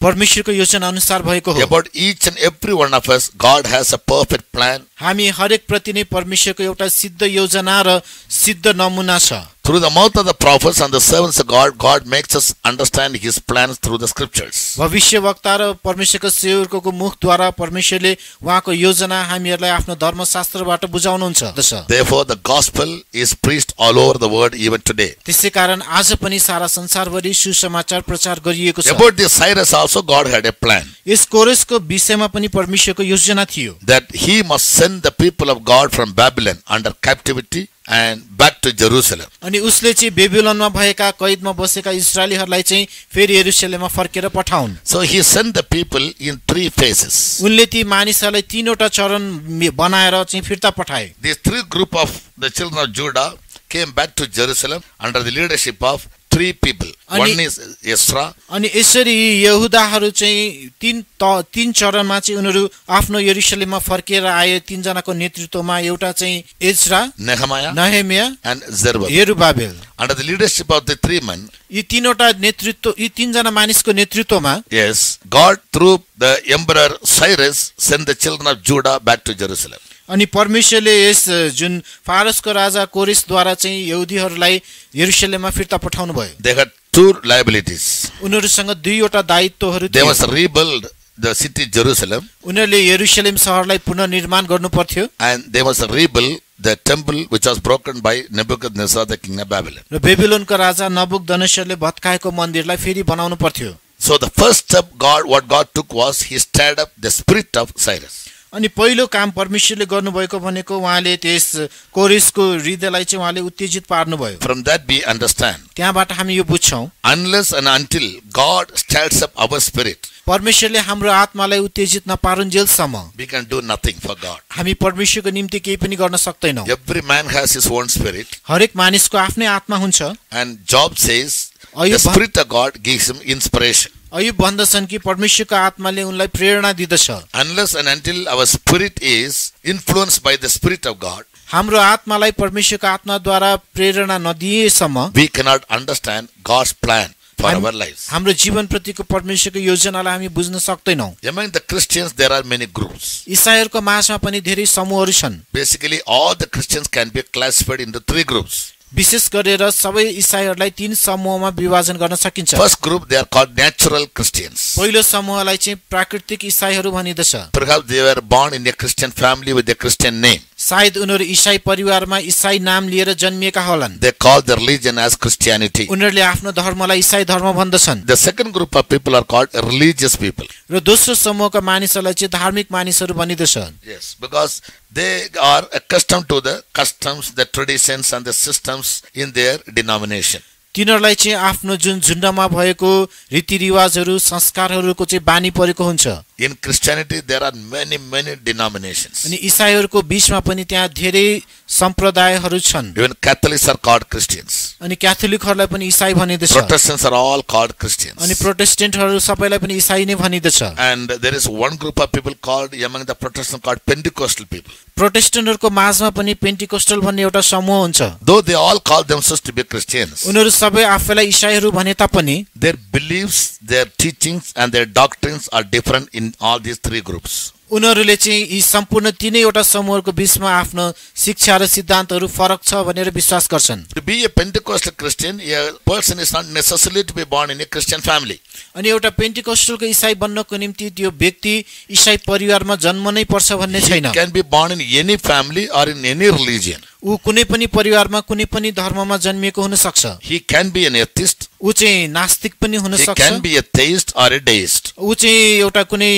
Speaker 2: परमेश्वरको योजना अनुसार भएको हो।
Speaker 1: About each and every one of us, God has a perfect plan.
Speaker 2: हामी हरेक प्रति नै परमेश्वरको एउटा सिद्ध योजना र सिद्ध नमुना छ।
Speaker 1: Through the mouth of the prophets and the servants of God, God makes us understand His plans through the scriptures.
Speaker 2: भविष्यवक्ता र परमेश्वरको सेवकको मुखद्वारा परमेश्वरले उहाँको योजना हामीहरूलाई आफ्नो धर्मशास्त्रबाट बुझाउनुहुन्छ।
Speaker 1: Therefore, the gospel is preached all over the world even today.
Speaker 2: त्यसै कारण आज पनि सारा संसारभरि सुसमाचार प्रचार गरिएको छ।
Speaker 1: About this Cyrus also, God had a plan.
Speaker 2: यस कोरेसको विषयमा पनि परमेश्वरको योजना थियो
Speaker 1: That he must send the people of God from Babylon under captivity and back to Jerusalem.
Speaker 2: अनि उसले चाहिँ बेबिलोनमा भएका कैदमा बसेका इस्राएलीहरूलाई चाहिँ फेरि यरुशलेममा फर्केर पठाउन्।
Speaker 1: So he sent the people in 3 phases.
Speaker 2: उनले ती मानिसहरूलाई तीनवटा चरण बनाएर चाहिँ फिर्ता पठाए।
Speaker 1: These 3 group of the children of Judah came back to Jerusalem under the leadership of 3 people. One is Ezra.
Speaker 2: अनि यसरी यहुदाहरू चाहिँ तीन चरणमा चाहिँ उनीहरू आफ्नो यरुशलेममा फर्केर आए। 3 जनाको नेतृत्वमा एउटा चाहिँ एज्रा, नहेमिया
Speaker 1: and Zerubbabel.
Speaker 2: यरुबाबेल।
Speaker 1: Under the leadership of the 3 men,
Speaker 2: यी तीनवटा नेतृत्व यी 3 जना मानिसको नेतृत्वमा
Speaker 1: yes, God through the emperor Cyrus sent the children of Judah back to Jerusalem.
Speaker 2: अनि परमेश्वरले यस जुन फारसको राजा कोरेसद्वारा चाहिँ यहुदीहरूलाई यरुशलेममा फिर्ता पठाउनु भयो।
Speaker 1: They had 2 liabilities.
Speaker 2: उनीहरूसँग 2वटा दायित्वहरू
Speaker 1: They
Speaker 2: थिए।
Speaker 1: must rebuild the city Jerusalem
Speaker 2: उनीहरूले यरुशलेम शहरलाई पुनर्निर्माण गर्नु पर्थ्यो
Speaker 1: and they must rebuild the temple which was broken by Nebuchadnezzar, the king of Babylon.
Speaker 2: र बेबिलोनको राजा नबुकदनेस्सरले भत्काएको मन्दिरलाई फेरि बनाउनु पर्थ्यो।
Speaker 1: So the first step what God took was he stirred up the spirit of Cyrus.
Speaker 2: अनि पहिलो काम परमेश्वरले गर्नुभएको भनेको उहाँले त्यस कोरेसको हृदयलाई चाहिँ उहाँले उत्तेजित पार्नुभयो।
Speaker 1: From that we understand,
Speaker 2: त्यहाँबाट हामी यो बुझ्छौं,
Speaker 1: unless and until God stirs up our spirit,
Speaker 2: परमेश्वरले हाम्रो आत्मालाई उत्तेजित नपारुन्जेलसम्म
Speaker 1: we can do nothing for God.
Speaker 2: हामी परमेश्वरको निम्ति केही पनि गर्न सक्दैनौं।
Speaker 1: Every man has his own spirit,
Speaker 2: हरेक मानिसको आफ्नै आत्मा हुन्छ।
Speaker 1: and Job says the spirit of God gives him inspiration.
Speaker 2: Ayub भन्दछन् कि परमेश्वरको आत्माले उनलाई प्रेरणा दिदछ।
Speaker 1: Unless and until our spirit is influenced by the spirit of God,
Speaker 2: हाम्रो आत्मालाई परमेश्वरको आत्माद्वारा प्रेरणा नदिएसम्म
Speaker 1: we cannot understand God's plan for our lives.
Speaker 2: हाम्रो जीवन प्रतिको परमेश्वरको योजनालाई हामी बुझ्न सक्दैनौं।
Speaker 1: Among the Christians there are many groups.
Speaker 2: ईसाईहरुको माझमा पनि धेरै समूहहरू छन्।
Speaker 1: Basically all the Christians can be classified into 3 groups.
Speaker 2: विशेष गरेर सबै ईसाईहरुलाई 3 समूहमा विभाजन गर्न सकिन्छ।
Speaker 1: First group they are called natural Christians.
Speaker 2: पहिलो समूहलाई चाहिँ प्राकृतिक ईसाईहरु भनिदछ।
Speaker 1: Perhaps they were born in a Christian family with a Christian name.
Speaker 2: सायद उनीहरु ईसाई परिवारमा ईसाई नाम लिएर जन्मिएका होलान्।
Speaker 1: They call their religion as Christianity.
Speaker 2: उनीहरुले आफ्नो धर्मलाई ईसाई धर्म भन्दछन्।
Speaker 1: The second group of people are called religious people.
Speaker 2: र दोस्रो समूहका मानिसहरूलाई चाहिँ धार्मिक मानिसहरू भनिदछ।
Speaker 1: Yes, because they are accustomed to the customs, the traditions and the systems in their denomination.
Speaker 2: तिनीहरुलाई चाहिँ आफ्नो जुन झुण्डमा भएको रीतिरिवाजहरू संस्कारहरूको चाहिँ बानी परेको हुन्छ।
Speaker 1: In Christianity there are many denominations.
Speaker 2: अनि ईसाईहरुको बीचमा पनि त्यहाँ धेरै सम्प्रदायहरू छन्।
Speaker 1: Even Catholics are called Christians.
Speaker 2: अनि क्याथोलिकहरुलाई पनि ईसाई भनिदछ।
Speaker 1: Protestants are all called Christians.
Speaker 2: अनि प्रोटेस्टेन्टहरु सबैलाई पनि ईसाई नै भनिदछ।
Speaker 1: And there is one group of people called among the Protestants called Pentecostal people.
Speaker 2: प्रोटेस्टेन्टहरुको माझमा पनि पेन्टिकोस्टल भन्ने एउटा समूह हुन्छ।
Speaker 1: Though they all call themselves to be Christians,
Speaker 2: उनीहरु सबै आफैलाई ईसाईहरु भने तापनि
Speaker 1: their beliefs, their teachings and their doctrines are different in all these 3 groups.
Speaker 2: उनीहरुले चाहिँ यी सम्पूर्ण तीनैवटा समूहको बीचमा आफ्नो शिक्षा र सिद्धान्तहरू फरक छ भनेर विश्वास गर्छन्।
Speaker 1: To be a Pentecostal Christian, a person is not necessarily to be born in a Christian family.
Speaker 2: अनि एउटा पेन्टिकोस्टलको ईसाई बन्नको निम्ति त्यो व्यक्ति ईसाई परिवारमा जन्म नै पर्छ भन्ने छैन।
Speaker 1: He can be born in any family or in any religion.
Speaker 2: ऊ कुनै पनि परिवारमा कुनै पनि धर्ममा जन्मिएको हुन सक्छ।
Speaker 1: He can be an atheist.
Speaker 2: ऊ चाहिँ नास्तिक पनि हुन
Speaker 1: He
Speaker 2: सक्छ।
Speaker 1: can be a theist or a deist.
Speaker 2: ऊ चाहिँ एउटा कुनै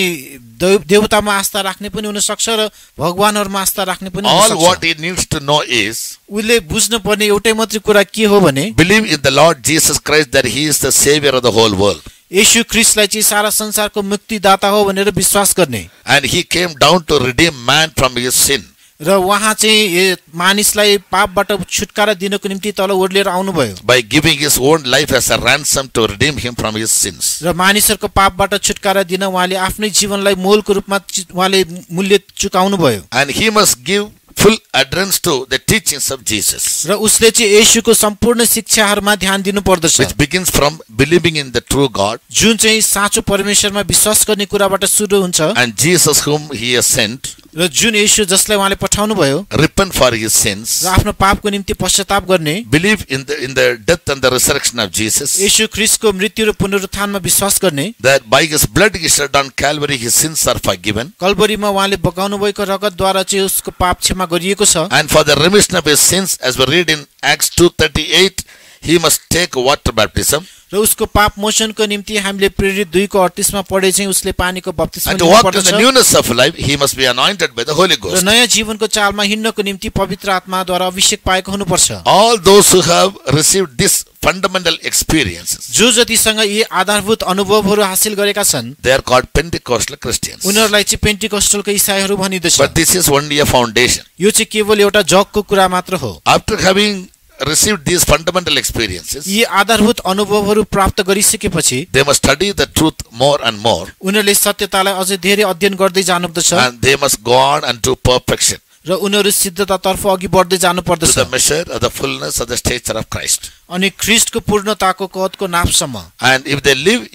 Speaker 2: देवतामा आस्था राख्ने पनि हुन सक्छ र भगवानहरुमा आस्था राख्ने पनि हुन सक्छ।
Speaker 1: All what he needs to know is
Speaker 2: उले बुझ्नु पर्ने एउटै मात्रै कुरा के हो भने
Speaker 1: believe in the Lord Jesus Christ that he is the savior of the whole world.
Speaker 2: येशू ख्रीष्टलाई चाहिँ सारा संसारको मुक्तिदाता हो भनेर विश्वास गर्ने।
Speaker 1: And he came down to redeem man from his sin.
Speaker 2: र उहाँ चाहिँ मानिसलाई पापबाट छुटकारा दिनको निम्ति तल ओर्लिएर आउनुभयो।
Speaker 1: By giving his own life as a ransom to redeem him from his sins.
Speaker 2: र मानिसहरुको पापबाट छुटकारा दिन उहाँले आफ्नै जीवनलाई मोलको रूपमा उहाँले मूल्य चुकाउनु भयो।
Speaker 1: And he must give full adherence to the teachings of Jesus.
Speaker 2: र उसले चाहिँ येशूको सम्पूर्ण शिक्षाहरुमा ध्यान दिनु पर्दछ।
Speaker 1: Which begins from believing in the true God.
Speaker 2: जुन चाहिँ साँचो परमेश्वरमा विश्वास गर्ने कुराबाट सुरु हुन्छ।
Speaker 1: And Jesus whom he has sent.
Speaker 2: र जुन येशू जसलाई उहाँले पठाउनु भयो।
Speaker 1: Repent for his sins.
Speaker 2: र आफ्नो पापको निम्ति पश्चाताप गर्ने।
Speaker 1: Believe in the death and the resurrection of Jesus.
Speaker 2: येशू ख्रीष्टको मृत्यु र पुनरुत्थानमा विश्वास गर्ने।
Speaker 1: That by his blood he shed on Calvary his sins are forgiven.
Speaker 2: कल्वरीमा उहाँले बगाउनु भएको रगतद्वारा चाहिँ उसको पाप क्षमा गरिएको छ।
Speaker 1: And for the remission of his sins, as we read in Acts 2:38, he must take water baptism.
Speaker 2: र उसको पाप मोचनको निम्ति हामीले प्रेरित 2:38 मा पढे चाहिँ उसले पानीको बप्तिस्मा
Speaker 1: And to walk in the newness of life, he must be anointed by the Holy Ghost.
Speaker 2: र नयाँ जीवनको चालमा हिँड्नको निम्ति पवित्र आत्माद्वारा अभिषेक पाएको हुनुपर्छ।
Speaker 1: All those who have received this fundamental experiences,
Speaker 2: जो जतिसँग यी आधारभूत अनुभवहरू हासिल गरेका छन्,
Speaker 1: they are called Pentecostal Christians.
Speaker 2: उनीहरुलाई चाहिँ पेन्टिकोस्टलको ईसाईहरू भनिन्छ।
Speaker 1: But this is only a foundation.
Speaker 2: यो चाहिँ केवल एउटा जगको कुरा मात्र हो।
Speaker 1: After having received these fundamental experiences,
Speaker 2: यी आधारभूत अनुभवहरू प्राप्त गरिसकेपछि
Speaker 1: they must study the truth more and more.
Speaker 2: उनीहरूले सत्यतालाई अझै धेरै अध्ययन गर्दै जानुपर्दछ।
Speaker 1: And they must go on unto perfection.
Speaker 2: र उनीहरू सिद्धतातर्फ अघि बढ्दै जानु पर्दछ।
Speaker 1: To the measure of the fullness of the stature of Christ.
Speaker 2: अनि ख्रीष्टको पूर्णताको कदको नापसम्म।
Speaker 1: And if they live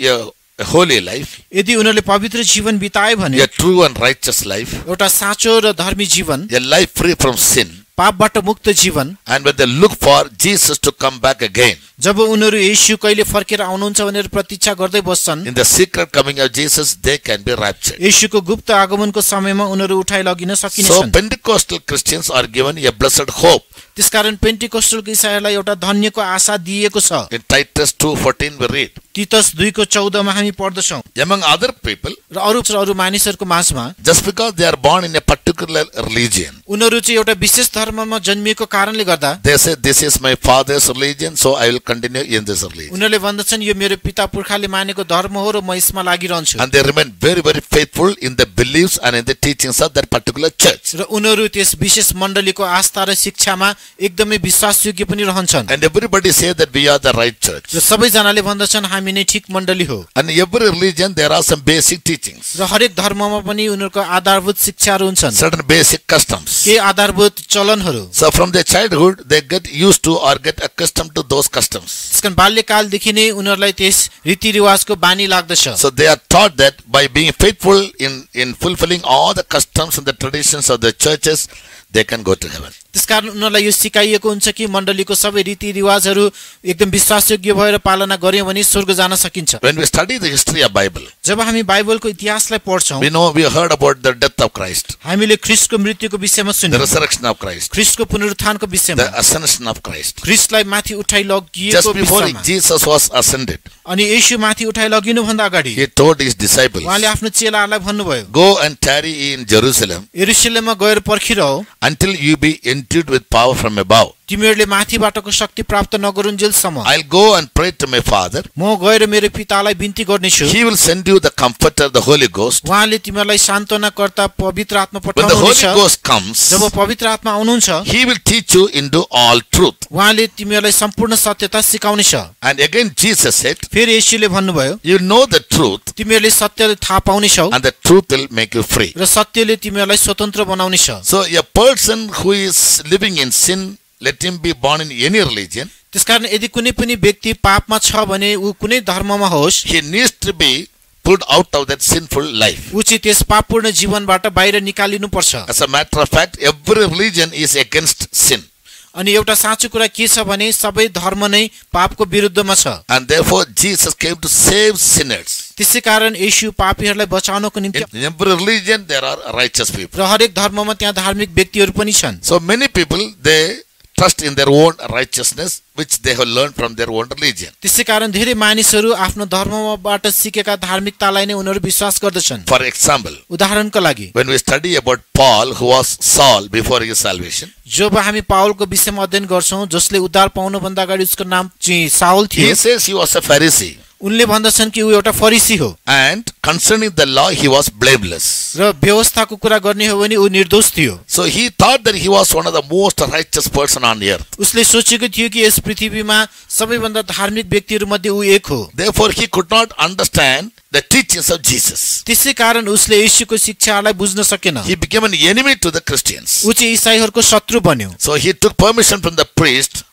Speaker 1: a holy life,
Speaker 2: यदि उनीहरूले पवित्र जीवन बिताए भने,
Speaker 1: a true and righteous life,
Speaker 2: एउटा साँचो र धर्मी जीवन,
Speaker 1: a life free from sin,
Speaker 2: पापबाट मुक्त जीवन,
Speaker 1: and when they look for Jesus to come back again,
Speaker 2: जब उनीहरू येशू कहिले फर्केर आउनुहुन्छ भनेर प्रतीक्षा गर्दै बस्छन्,
Speaker 1: in the secret coming of Jesus, they can be raptured.
Speaker 2: येशूको गुप्त आगमनको समयमा उनीहरू उठाइ लगिन
Speaker 1: So
Speaker 2: सकिनेछन्।
Speaker 1: Pentecostal Christians are given a blessed hope.
Speaker 2: त्यसकारण पेन्टिकोस्टलको ईसाईहरूलाई एउटा धन्यको आशा दिएको छ।
Speaker 1: In Titus 2:14 we read,
Speaker 2: तीतस 2:14 मा हामी पढ्दछौँ।
Speaker 1: among other people,
Speaker 2: र अरू मानिसहरूको माझमा
Speaker 1: just because they are born in a particular religion,
Speaker 2: उनीहरू चाहिँ एउटा विशेष धर्ममा जन्मिएको कारणले गर्दा
Speaker 1: they say this is my father's religion, so I will continue in this religion.
Speaker 2: उनीहरूले भन्दछन् यो मेरो पिता पुर्खाले मानेको धर्म हो र म यसमा लागिरहन्छु।
Speaker 1: And they remain very, very faithful in the beliefs and in the teachings of that particular church.
Speaker 2: र उनीहरू त्यस विशेष मण्डलीको आस्था र शिक्षामा एकदमै विश्वासयोग्य पनि रहन्छन्।
Speaker 1: And everybody say that we are the right church.
Speaker 2: र सबैजनाले भन्दछन् हामी नै ठिक मण्डली हो।
Speaker 1: And in every religion there are some basic teachings,
Speaker 2: र हरेक धर्ममा पनि उनीहरूको आधारभूत शिक्षाहरू हुन्छन्,
Speaker 1: certain basic customs.
Speaker 2: के आधारभूत चलनहरू।
Speaker 1: So from their childhood they get used to or get accustomed to those customs.
Speaker 2: त्यसकारण बाल्यकालदेखि नै उनीहरूलाई त्यस रीतिरिवाजको बानी लाग्दछ।
Speaker 1: So they are taught that by being faithful in fulfilling all the customs and the traditions of the churches, they can go to heaven.
Speaker 2: त्यसकारण उनीहरूलाई यो सिकाइएको हुन्छ कि मण्डलीको सबै रीतिरिवाजहरू एकदम विश्वासयोग्य भएर पालना गर्यौं भने स्वर्ग जान सकिन्छ।
Speaker 1: When we study the history of Bible,
Speaker 2: जब हामी बाइबलको इतिहासलाई पढ्छौं,
Speaker 1: we heard about the death of Christ,
Speaker 2: हामीले ख्रीष्टको मृत्युको विषयमा
Speaker 1: the
Speaker 2: सुन्यौं,
Speaker 1: resurrection of Christ,
Speaker 2: ख्रीष्टको पुनरुत्थानको विषयमा,
Speaker 1: the ascension of Christ.
Speaker 2: ख्रीष्टलाई माथि उठाइ लगिएको
Speaker 1: Just before
Speaker 2: विषयमा।
Speaker 1: Jesus was ascended,
Speaker 2: अनि येशू माथि उठाइ लगिनु भन्दा अगाडि
Speaker 1: he told his disciples,
Speaker 2: उहाँले आफ्नो चेलाहरूलाई भन्नुभयो,
Speaker 1: go and tarry in Jerusalem
Speaker 2: यरुशलेममा गएर पर्खिरहौ
Speaker 1: until you be endued with power from above.
Speaker 2: तिमीहरूले माथिबाटको शक्ति प्राप्त नगरुन्जेलसम्म
Speaker 1: I'll go and pray to my Father.
Speaker 2: म गएर मेरो पितालाई बिन्ती गर्नेछु,
Speaker 1: He will send you the Comforter, the Holy Ghost.
Speaker 2: उहाँले तिमीहरूलाई सान्त्वनाकर्ता पवित्र आत्मा
Speaker 1: When the Holy
Speaker 2: पठाउनुहुन्छ।
Speaker 1: Ghost comes,
Speaker 2: जब पवित्र आत्मा आउनुहुन्छ,
Speaker 1: He will teach you into all truth.
Speaker 2: उहाँले तिमीहरूलाई सम्पूर्ण सत्यता सिकाउनेछ।
Speaker 1: And again Jesus said,
Speaker 2: फेरि येशूले भन्नुभयो,
Speaker 1: you know the truth
Speaker 2: तिमीहरूले सत्यले थाहा पाउनेछौ
Speaker 1: and the truth will make you free.
Speaker 2: र सत्यले तिमीहरूलाई स्वतन्त्र बनाउनेछ।
Speaker 1: So a person who is living in sin, let him be born in any religion,
Speaker 2: त्यसकारण यदि कुनै पनि व्यक्ति पापमा छ भने ऊ कुनै धर्ममा होस्,
Speaker 1: he needs to be pulled out of that sinful life.
Speaker 2: ऊ चाहिँ त्यस पापपूर्ण जीवनबाट बाहिर निकालिनु पर्छ।
Speaker 1: As a matter of fact, every religion is against sin.
Speaker 2: अनि एउटा साँचो कुरा के छ भने सबै धर्म नै पापको विरुद्धमा छ।
Speaker 1: And therefore Jesus came to save sinners.
Speaker 2: त्यसैकारण येशू पापीहरूलाई बचाउनको निम्ति,
Speaker 1: In every religion there are righteous people.
Speaker 2: र हरेक धर्ममा त्यहाँ धार्मिक व्यक्तिहरू पनि छन्।
Speaker 1: So many people, they trust in their own righteousness, which they have learned from their own religion.
Speaker 2: त्यसैकारण धेरै मानिसहरू आफ्नो धर्मबाट सिकेका धार्मिकतालाई नै उनीहरू विश्वास गर्दछन्।
Speaker 1: For example,
Speaker 2: उदाहरणका लागि
Speaker 1: when we study about Paul, who was Saul before his salvation,
Speaker 2: जब हामी पाउलको विषयमा अध्ययन गर्छौं जसले उद्धार पाउनुभन्दा अगाडि उसको नाम चाहिँ साउल थियो,
Speaker 1: he says he was a Pharisee.
Speaker 2: उनले भन्दछन् कि ऊ एउटा फरिसी हो
Speaker 1: And concerning the law, he was blameless.
Speaker 2: र व्यवस्थाको कुरा गर्ने हो भने ऊ निर्दोष थियो।
Speaker 1: So he thought that he was one of the most righteous person on earth.
Speaker 2: उसले सोचेको थियो कि यस पृथ्वीमा सबैभन्दा धार्मिक व्यक्तिहरू मध्ये ऊ एक हो।
Speaker 1: Therefore, he could not understand the teachings of Jesus.
Speaker 2: त्यसैकारण उसले येशूको शिक्षालाई बुझ्न सकेन।
Speaker 1: He became an enemy to the Christians.
Speaker 2: ऊ चाहिँ ईसाईहरूको शत्रु बन्यो।
Speaker 1: So he took permission from the priest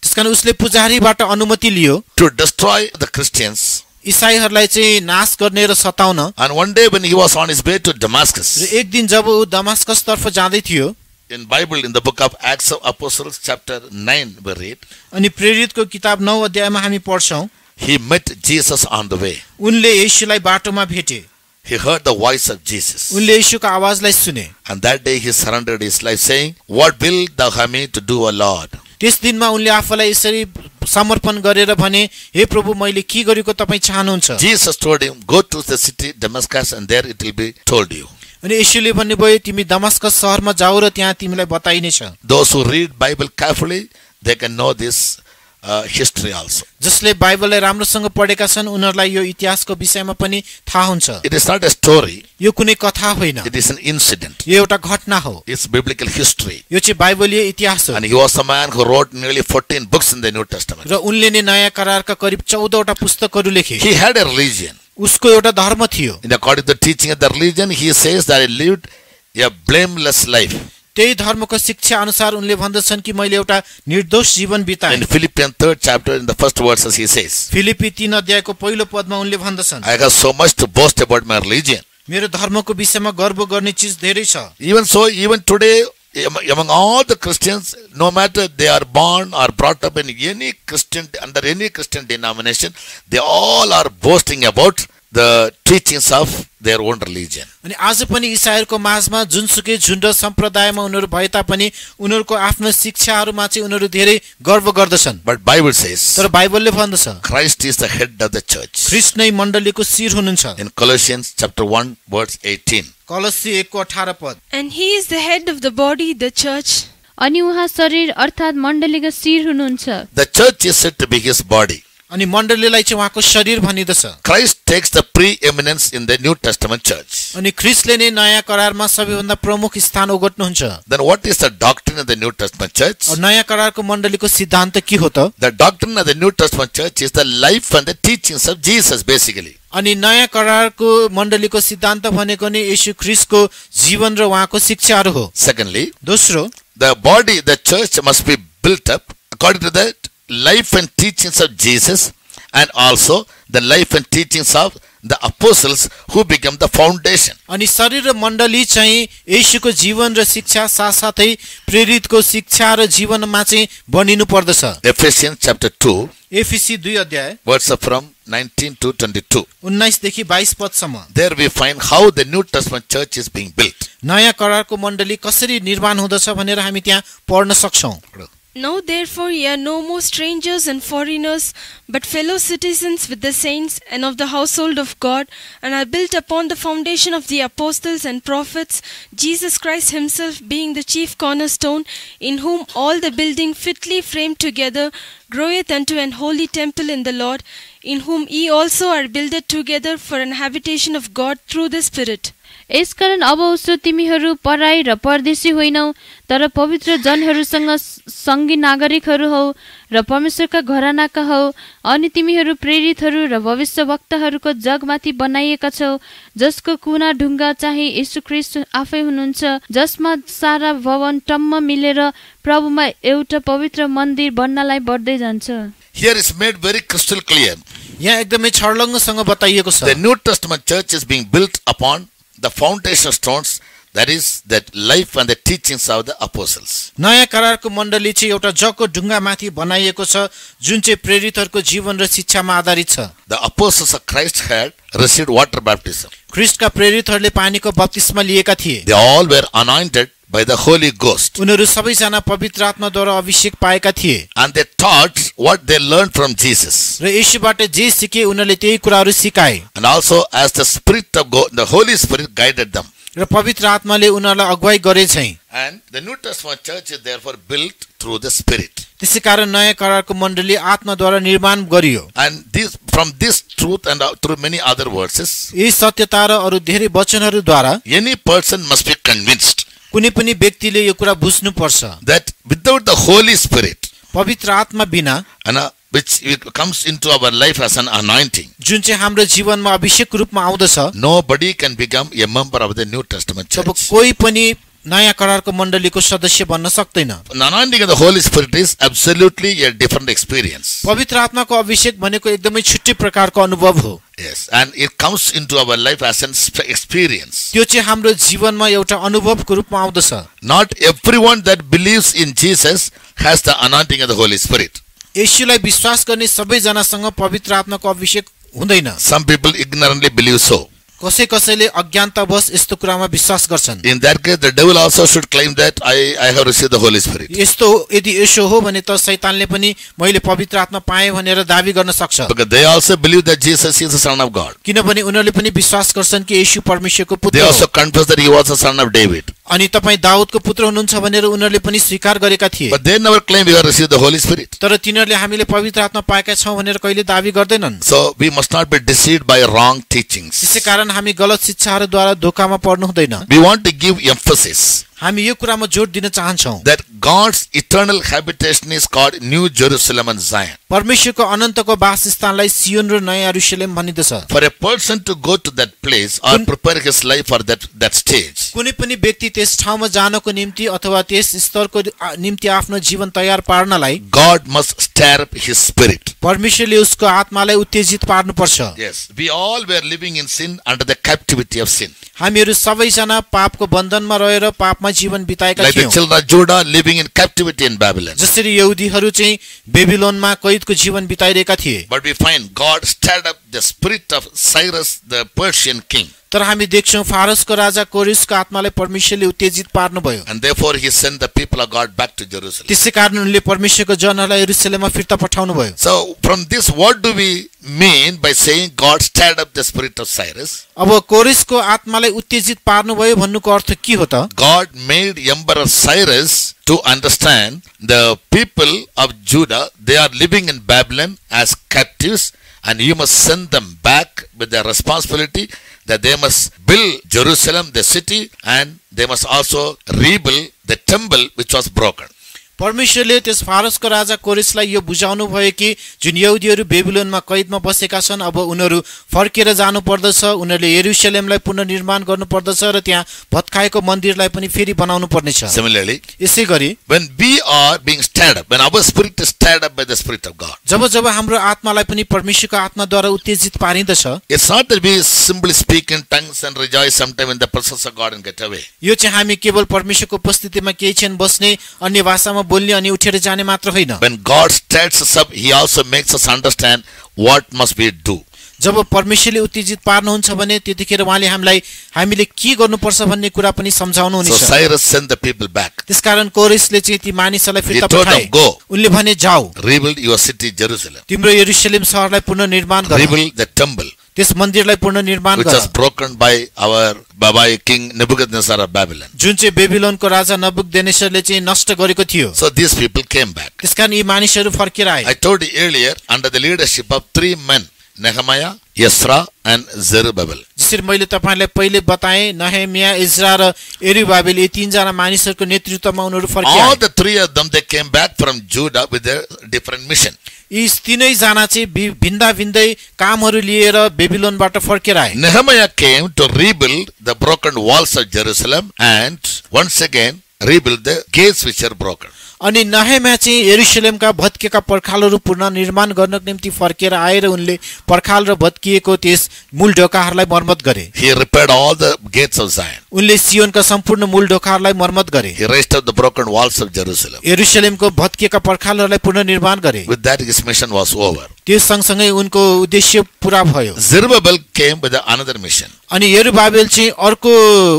Speaker 2: त्यसकारण उसले पुजारीबाट अनुमति लियो
Speaker 1: to destroy the Christians.
Speaker 2: ईसाईहरूलाई चाहिँ नाश गर्ने र सताउन।
Speaker 1: And one day when he was on his way to
Speaker 2: र
Speaker 1: Damascus,
Speaker 2: एक दिन जब ऊ दमास्कस तर्फ जाँदै थियो,
Speaker 1: in Bible, in the book of Acts of Apostles, chapter 9, we read,
Speaker 2: अनि प्रेरितको किताब 9 अध्यायमा हामी पढ्छौं,
Speaker 1: he met Jesus on the way.
Speaker 2: उनले येशूलाई बाटोमा भेटे।
Speaker 1: He heard the voice of Jesus.
Speaker 2: उनले येशूको आवाजलाई सुने।
Speaker 1: And that day he surrendered his life, saying, "What will thou have me to do, O Lord?"
Speaker 2: त्यस दिनमा उनले आफूलाई यसरी समर्पण गरेर भने, हे प्रभु मैले के गरेको तपाई चाहनुहुन्छ?
Speaker 1: Jesus told him, "Go to the city Damascus, and there it will be told you."
Speaker 2: अनि येशूले भन्नुभयो तिमी दमास्कस शहरमा जाऊ र त्यहाँ तिमीलाई बताइनेछ।
Speaker 1: Those who read Bible carefully, they can know this history also.
Speaker 2: जसले बाइबललाई राम्रोसँग पढेका छन् उनीहरूलाई यो इतिहासको विषयमा पनि थाहा हुन्छ।
Speaker 1: It is not a story.
Speaker 2: यो कुनै कथा होइन,
Speaker 1: It is an incident.
Speaker 2: यो एउटा घटना हो।
Speaker 1: It's biblical history.
Speaker 2: यो चाहिँ बाइबलीय इतिहास हो।
Speaker 1: And he was a man who wrote nearly 14 books in the New Testament.
Speaker 2: र उनले नै नयाँ करारका करिब 14 वटा पुस्तकहरू लेखे।
Speaker 1: He had a religion.
Speaker 2: उसको एउटा धर्म थियो।
Speaker 1: In according to the teaching of the religion, he says that he lived a blameless life.
Speaker 2: त्यही धर्मको शिक्षा अनुसार उनले भन्दछन् कि मैले एउटा निर्दोष जीवन बिताएँ।
Speaker 1: In Philippians 3rd chapter, in the first verses, he says,
Speaker 2: Philippi 3 अध्यायको पहिलो पदमा उनले भन्दछन्,
Speaker 1: "I have so much to boast about my religion."
Speaker 2: मेरो धर्मको विषयमा गर्व गर्ने चीज धेरै छ।
Speaker 1: Even so, even today, among all the Christians, no matter they are born or brought up in any Christian, under any Christian denomination, they all are boasting about the teachings of their own religion.
Speaker 2: अनि आज पनि ईसाईहरूको माझमा जुनसुकै झुण्ड सम्प्रदायमा उनीहरू भए तापनि उनीहरूको आफ्नो शिक्षाहरूमा चाहिँ उनीहरू धेरै गर्व गर्दछन्।
Speaker 1: But Bible says,
Speaker 2: तर बाइबलले भन्दछ
Speaker 1: Christ is the head of the church.
Speaker 2: ख्रीष्ट नै मण्डलीको शिर हुनुहुन्छ।
Speaker 1: In Colossians chapter 1, verse 18.
Speaker 2: कलसी 1 को 18 पद।
Speaker 3: And he is the head of the body, the church.
Speaker 4: अनि उहाँ शरीर अर्थात् मण्डलीको शिर हुनुहुन्छ।
Speaker 1: The church is said to be his body.
Speaker 2: अनि मण्डलीलाई चाहिँ उहाँको शरीर भनिदछ।
Speaker 1: Christ takes the preeminence in the New Testament church.
Speaker 2: अनि ख्रीष्टले नै नयाँ करारमा सबैभन्दा प्रमुख स्थान ओगट्नुहुन्छ।
Speaker 1: Then what is the doctrine of the New Testament church?
Speaker 2: और नयाँ करारको मण्डलीको सिद्धान्त के हो त?
Speaker 1: The doctrine of the New Testament church is the life and the teachings of Jesus, basically.
Speaker 2: अनि नयाँ करारको मण्डलीको सिद्धान्त भनेको नै येशू ख्रीष्टको जीवन र उहाँको शिक्षाहरू हो।
Speaker 1: Secondly,
Speaker 2: दोस्रो,
Speaker 1: the body, the church must be built up according to the life and teachings of Jesus, and also the life and teachings of the apostles who become the foundation.
Speaker 2: अनि शरीर र मण्डली चाहिँ येशूको जीवन र शिक्षा साथसाथै प्रेरितको शिक्षा र जीवनमा चाहिँ बनिनु पर्दछ।
Speaker 1: Ephesians chapter 2,
Speaker 2: एफिसी 2 अध्याय
Speaker 1: verses from 19 to 22.
Speaker 2: 19 देखि 22 पदसम्म।
Speaker 1: There we find how the New Testament church is being built.
Speaker 2: नयाँ करारको मण्डली कसरी निर्माण हुँदछ भनेर हामी त्यहाँ पढ्न सक्छौं।
Speaker 3: Now therefore ye are no more strangers and foreigners, but fellow citizens with the saints and of the household of God, and are built upon the foundation of the apostles and prophets, Jesus Christ himself being the chief cornerstone, in whom all the building fitly framed together groweth unto an holy temple in the Lord, in whom ye also are builded together for an habitation of God through the Spirit.
Speaker 4: यसकारण अब उसो तिमीहरू पराई र परदेशी होइनौ, तर पवित्र जनहरूसँग सङ्गी नागरिकहरू हौ र परमेश्वरका घरानाका हौ, अनि तिमीहरू प्रेरितहरू र भविष्यवक्ताहरूको जगमाथि बनाइएका छौ, जसको कुना ढुङ्गा चाहिँ येशू ख्रीष्ट आफै हुनुहुन्छ, जसमा सारा भवन टम्म मिलेर प्रभुमा एउटा पवित्र मन्दिर बन्नलाई बढ्दै जान्छ।
Speaker 1: Here is made very crystal clear.
Speaker 2: यहाँ एकदमै छर्लङ्गसँग बताइएको छ।
Speaker 1: The New Testament church is being built upon the foundation stones, that is that life and the teachings of the apostles.
Speaker 2: नयाँ करारको मण्डली चाहिँ एउटा जगको ढुङ्गामाथि बनाइएको छ जुन चाहिँ प्रेरितहरूको जीवन र शिक्षामा आधारित छ।
Speaker 1: The apostles of Christ had received water baptism.
Speaker 2: ख्रीष्टका प्रेरितहरूले पानीको बप्तिस्मा लिएका थिए।
Speaker 1: They all were anointed by the Holy Ghost.
Speaker 2: उनीहरू सबैजना पवित्र आत्माद्वारा अभिषेक पाएका थिए
Speaker 1: And they taught what they learned from Jesus.
Speaker 2: र येशूबाट जे सिके उनीहरूले त्यही कुराहरू सिकाए
Speaker 1: And also as the Spirit of God, the Holy Spirit guided them.
Speaker 2: र पवित्र आत्माले उनीहरूलाई अगुवाई गरेछै
Speaker 1: And the New Testament church is therefore built through the Spirit.
Speaker 2: त्यसै कारण नयाँ करारको मण्डली आत्माद्वारा निर्माण गरियो
Speaker 1: And this, from this truth and through many other verses,
Speaker 2: यी सत्यता र अरू धेरै वचनहरूद्वारा
Speaker 1: any person must be convinced
Speaker 2: कुनै पनि व्यक्तिले यो कुरा बुझ्नु पर्छ
Speaker 1: that without the Holy Spirit,
Speaker 2: पवित्र आत्मा बिना
Speaker 1: which comes into our life as an anointing,
Speaker 2: जुन चाहिँ हाम्रो जीवनमा अभिषेक रूपमा आउँदछ
Speaker 1: nobody can become a member of the New Testament
Speaker 2: तब
Speaker 1: church.
Speaker 2: कोही पनि नयाँ करारको मण्डलीको सदस्य बन्न सक्दैन
Speaker 1: The anointing of the Holy Spirit is absolutely a different experience.
Speaker 2: पवित्र आत्माको अभिषेक भनेको एकदमै छुट्टै प्रकारको अनुभव हो
Speaker 1: Yes, and it comes into our life as an experience.
Speaker 2: त्यो चाहिँ हाम्रो जीवनमा एउटा अनुभवको रूपमा आउँदछ
Speaker 1: Not everyone that believes in Jesus has the anointing of the Holy Spirit.
Speaker 2: येशूलाई विश्वास गर्ने सबैजनासँग पवित्र आत्माको अभिषेक हुँदैन
Speaker 1: Some people ignorantly believe so.
Speaker 2: कसैले अज्ञानतावश यस्तो कुरामा विश्वास गर्छन्
Speaker 1: In that case, the devil also should claim that I have received the Holy Spirit.
Speaker 2: यस्तो यदि यसो हो भने त शैतानले पनि मैले पवित्र आत्मा पाएँ भनेर दाबी गर्न सक्छ
Speaker 1: Because they also believe that Jesus is the Son of God.
Speaker 2: किनभने उनीहरूले पनि विश्वास गर्छन् कि येशू परमेश्वरको
Speaker 1: They
Speaker 2: पुत्र
Speaker 1: also
Speaker 2: हो
Speaker 1: confess that he was the son of David.
Speaker 2: अनि तपाईँ दाऊदको पुत्र हुनुहुन्छ भनेर उनीहरूले पनि स्वीकार गरेका थिए
Speaker 1: But they never claim we have received the Holy Spirit.
Speaker 2: तर तिनीहरूले हामीले पवित्र आत्मा पाएका छौं भनेर कहिले दाबी गर्दैनन्
Speaker 1: So we must not be deceived by wrong teachings.
Speaker 2: त्यसै कारण हामी गलत शिक्षाहरूद्वारा धोकामा पर्नु हुँदैन
Speaker 1: We want to give emphasis
Speaker 2: हामी यो कुरामा जोड दिन चाहन्छौं
Speaker 1: that God's eternal habitation is called New Jerusalem and Zion.
Speaker 2: परमेश्वरको अनन्तको वासस्थानलाई सियोन र नयाँ यरुशलेम भनिदछ
Speaker 1: For a person to go to that place or prepare his life for that stage,
Speaker 2: कुनै पनि व्यक्ति त्यस ठाउँमा जानको निम्ति अथवा त्यस स्तरको निम्ति आफ्नो जीवन तयार पार्नलाई
Speaker 1: God must stir up his spirit.
Speaker 2: परमेश्वरले उसको आत्मालाई उत्तेजित पार्नुपर्छ
Speaker 1: Yes, we all were living in sin under the captivity of sin.
Speaker 2: हामीहरू सबैजना पापको बन्धनमा रहेर पापमा जीवन बिताएका
Speaker 1: Like the
Speaker 2: थियौं
Speaker 1: children of Judah living in captivity in Babylon.
Speaker 2: जसरी यहुदीहरू चाहिँ बेबिलोनमा कैदको जीवन बिताइरहेका थिए
Speaker 1: But we find God stirred up the spirit of Cyrus the Persian king.
Speaker 2: तर हामी देख्छौं फारसको राजा कोरिसको आत्मालाई परमेश्वरले उत्तेजित पार्नुभयो
Speaker 1: And therefore he sent the people of God back to Jerusalem.
Speaker 2: त्यसै कारण उनले परमेश्वरको जनहरूलाई यरुशलेममा फिर्ता पठाउनुभयो
Speaker 1: So from this, what do we mean by saying God stirred up the spirit of Cyrus?
Speaker 2: अब कोरिसको आत्मालाई उत्तेजित पार्नुभयो भन्नुको अर्थ के हो त
Speaker 1: God made Emperor Cyrus to understand the people of Judah, they are living in Babylon as captives, and you must send them back with the responsibility that they must build Jerusalem, the city, and they must also rebuild the temple which was broken.
Speaker 2: परमेश्वरले त्यस फारसको राजा कोरिसलाई यो बुझाउनु भयो कि जुन यहुदीहरू बेबिलोनमा कैदमा बसेका छन् अब उनीहरू फर्केर जानु पर्दछ उनीहरूले यरुशलेमलाई पुनर्निर्माण गर्नु पर्दछ र त्यहाँ भत्काएको मन्दिरलाई पनि फेरि बनाउनु पर्नेछ
Speaker 1: Similarly,
Speaker 2: यसैगरी
Speaker 1: when we are being stirred up, when our spirit is stirred up by the Spirit of God,
Speaker 2: जब हाम्रो आत्मालाई पनि परमेश्वरको आत्माद्वारा उत्तेजित पारिन्दछ
Speaker 1: it's not that we simply speak in tongues and rejoice sometime in the presence of God and get away.
Speaker 2: यो चाहिँ हामी केवल परमेश्वरको उपस्थितिमा केही क्षण बस्ने अन्य भाषामा बोल्ने अनि उठेर जाने मात्र होइन
Speaker 1: When God stirs us up, he also makes us understand what must we do.
Speaker 2: जब परमेश्वरले उत्तेजित पार्नुहुन्छ भने त्यतिखेर उहाँले हामीले के गर्नुपर्छ भन्ने कुरा पनि सम्झाउनु
Speaker 1: So
Speaker 2: हुनेछ
Speaker 1: Cyrus sent the people back.
Speaker 2: त्यसकारण कोरिसले चाहिँ ती मानिसहरूलाई
Speaker 1: He
Speaker 2: फिर्ता
Speaker 1: told them,
Speaker 2: पठाए
Speaker 1: go,
Speaker 2: उनले भने जाऊ
Speaker 1: rebuild your city Jerusalem,
Speaker 2: तिम्रो यरुशलेम शहरलाई पुनर्निर्माण गर
Speaker 1: rebuild the temple
Speaker 2: त्यस मन्दिरलाई पुनर्निर्माण
Speaker 1: which
Speaker 2: गर
Speaker 1: was broken by King Nebuchadnezzar of Babylon.
Speaker 2: जुन चाहिँ बेबिलोनको राजा नबुकदेनेस्सरले चाहिँ नष्ट गरेको थियो
Speaker 1: So these people came back.
Speaker 2: त्यसकारण यी मानिसहरू फर्केर आए
Speaker 1: I told you earlier, under the leadership of three men, Nehemiah, Ezra, and Zerubbabel.
Speaker 2: जसरी मैले तपाईहरुलाई पहिले बताएँ नहेमिया इज्रा र यरुबाबेल यी तीनजना मानिसहरूको नेतृत्वमा उनीहरू फर्के
Speaker 1: All
Speaker 2: आए
Speaker 1: the three of them, they came back from Judah with their different mission.
Speaker 2: यी तीनै जना चाहिँ भिन्दा भिन्दै कामहरू लिएर बेबिलोनबाट फर्केर आए
Speaker 1: Nehemiah came to rebuild the broken walls of Jerusalem and once again rebuild the gates which are broken.
Speaker 2: अनि नहेमिया चाहिँ यरुशलेमका भत्केका पर्खालहरू पुनर्निर्माण गर्नको निम्ति फर्केर आएर उनले पर्खाल र भत्किएको त्यस मूल ढोकाहरूलाई मर्मत गरे
Speaker 1: He repaired all the gates of Zion.
Speaker 2: उनले सियोनका सम्पूर्ण मूल ढोकाहरूलाई मर्मत गरे।
Speaker 1: He raised up the broken walls of Jerusalem.
Speaker 2: यरुशलेमको भत्किएका पर्खालहरूलाई पुनर्निर्माण गरे।
Speaker 1: With that, his mission was over.
Speaker 2: त्यो सँगसँगै उनको उद्देश्य पूरा भयो।
Speaker 1: Zerubbabel came with another mission.
Speaker 2: अनि यरुबाबेल चाहिँ अर्को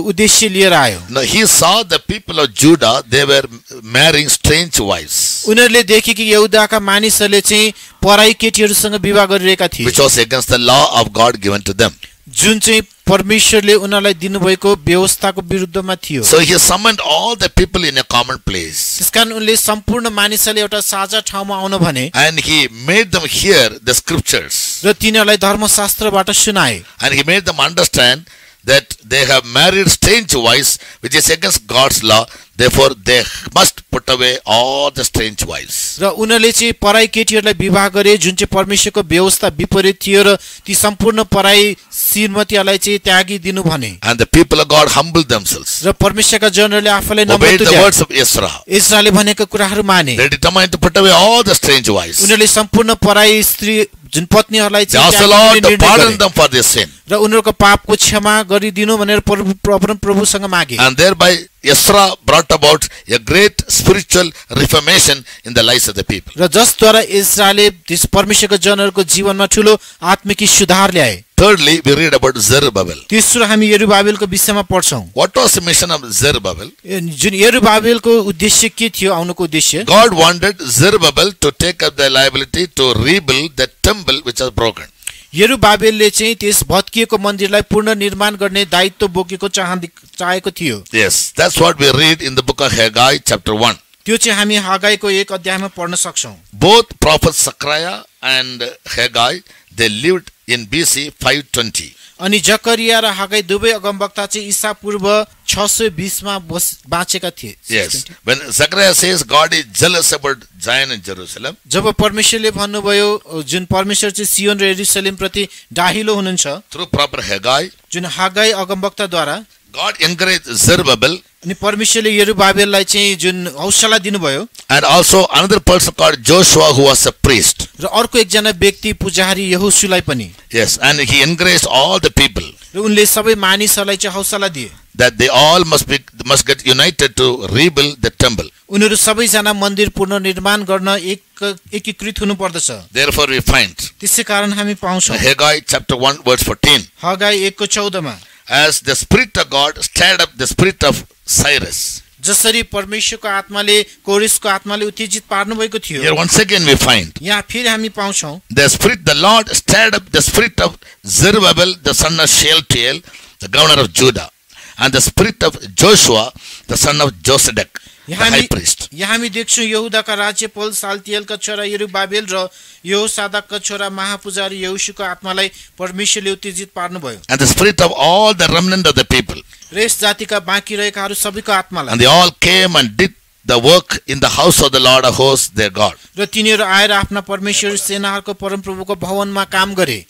Speaker 2: उद्देश्य लिएर आयो।
Speaker 1: Now he saw the people of Judah, they were marrying strange wives,
Speaker 2: उनीहरूले देखे कि यहुदाका मानिसहरूले चाहिँ पराई केटीहरूसँग विवाह गरिरहेका थिए,
Speaker 1: which was against the law of God given to them.
Speaker 2: जुन चाहिँ परमेश्वरले उनीहरूलाई दिनुभएको व्यवस्थाको विरुद्धमा थियो।
Speaker 1: So he summoned all the people in a common place,
Speaker 2: त्यसकारण उनले सम्पूर्ण मानिसहरूले एउटा साझा ठाउँमा आउन भने
Speaker 1: and he made them hear the scriptures,
Speaker 2: र तिनीहरूलाई धर्मशास्त्रबाट सुनाए।
Speaker 1: and he made them understand that they have married strange wives, which is against God's law. Therefore, they must put away all the strange wives.
Speaker 2: र उनीहरूले चाहिँ पराई केटीहरूलाई विवाह गरे जुन चाहिँ परमेश्वरको व्यवस्था विपरीत थियो, र ती सम्पूर्ण पराई श्रीमतीहरूलाई चाहिँ त्यागिदिनु भने।
Speaker 1: And the people of God humbled themselves,
Speaker 2: र परमेश्वरका जनहरूले आफूलाई
Speaker 1: obeyed
Speaker 2: नम्र
Speaker 1: the
Speaker 2: तुल्याए।
Speaker 1: words of Ezra.
Speaker 2: इस्राएलले भनेको कुराहरू माने।
Speaker 1: They determined to put away all the strange wives.
Speaker 2: उनीहरूले सम्पूर्ण पराई स्त्री जुन पत्नीहरूलाई
Speaker 1: They asked the Lord to pardon them for their sin.
Speaker 2: र उनीहरूको पापको क्षमा गरिदिनु भनेर प्रभुसँग मागे।
Speaker 1: And thereby Ezra brought about a great spiritual reformation in the lives of the people.
Speaker 2: र जसद्वारा इस्राएलले त्यस परमेश्वरको जनहरूको जीवनमा ठूलो आत्मिक सुधार ल्याए।
Speaker 1: Thirdly, we read about Zerubbabel.
Speaker 2: तेस्रो हामी यरुबाबेलको विषयमा पढ्छौं।
Speaker 1: What was the mission of Zerubbabel?
Speaker 2: जुन यरुबाबेलको उद्देश्य के थियो, आउनुको उद्देश्य?
Speaker 1: God wanted Zerubbabel to take up the liability to rebuild the temple which was broken.
Speaker 2: यरुबाबेलले चाहिँ त्यस भत्किएको मन्दिरलाई पुनर्निर्माण गर्ने दायित्व बोकेको चाहेको थियो।
Speaker 1: Yes, that's what we read in the book of Haggai chapter 1.
Speaker 2: त्यो चाहिँ हामी हगाईको 1 अध्यायमा पढ्न सक्छौं।
Speaker 1: Both prophets Zechariah and Haggai, they lived in BC 520.
Speaker 2: अनि जकरिया र हगाई दुवै अगमवक्ता चाहिँ ईसा पूर्व 620 मा बाँचेका थिए।
Speaker 1: Yes, when Zechariah says God is jealous about Zion and Jerusalem,
Speaker 2: जब परमेश्वरले भन्नुभयो जुन परमेश्वर चाहिँ सियोन र यरुशलेम प्रति डाहिलो हुनुहुन्छ,
Speaker 1: through proper Haggai,
Speaker 2: जुन हगाई अगमवक्ताद्वारा
Speaker 1: God encouraged Zerubbabel,
Speaker 2: अनि परमेश्वरले यरुबाबेललाई चाहिँ जुन हौसला दिनुभयो,
Speaker 1: and also another person called Joshua who was a priest.
Speaker 2: र अर्को एकजना व्यक्ति पुजारी यहोशुलाई पनि।
Speaker 1: Yes, and he encouraged all the people
Speaker 2: र उनले सबै मानिसहरूलाई चाहिँ हौसला दिए
Speaker 1: that they all must get united to rebuild the temple.
Speaker 2: उनीहरू सबैजना मन्दिर पुनर्निर्माण गर्न एकीकृत हुनु पर्दछ।
Speaker 1: Therefore we find
Speaker 2: त्यसै कारण हामी पाउँछौं
Speaker 1: Haggai chapter 1 verse 14.
Speaker 2: हगाई 1 को 14 मा,
Speaker 1: As the spirit of God stirred up the spirit of Cyrus.
Speaker 2: जसरी परमेश्वरको आत्माले कोरेसको आत्माले उत्तेजित पार्नु भएको थियो,
Speaker 1: Here once again we find
Speaker 2: यहाँ फेरि हामी पाउँछौं
Speaker 1: the Lord stirred up the spirit of Zerubbabel the son of Shealtiel, the governor of Judah, and the spirit of Joshua the son of Josedek, the high priest.
Speaker 2: यहाँ हामी देख्छौं यहुदाका राज्यपाल साल्तियलका छोरा यरुबाबेल र यहोसादाकका छोरा महापुजारी यहोशुको आत्मालाई परमेश्वरले उत्तेजित पार्नुभयो।
Speaker 1: And the spirit of all the remnant of the people.
Speaker 2: र यस जातिका बाँकी रहेकाहरू सबैको आत्मालाई।
Speaker 1: And they all came and did the work in the house of the Lord of hosts their God.
Speaker 2: र तिनीहरू आएर आफ्ना परमेश्वर सेनाहरूको परमप्रभुको भवनमा काम गरे।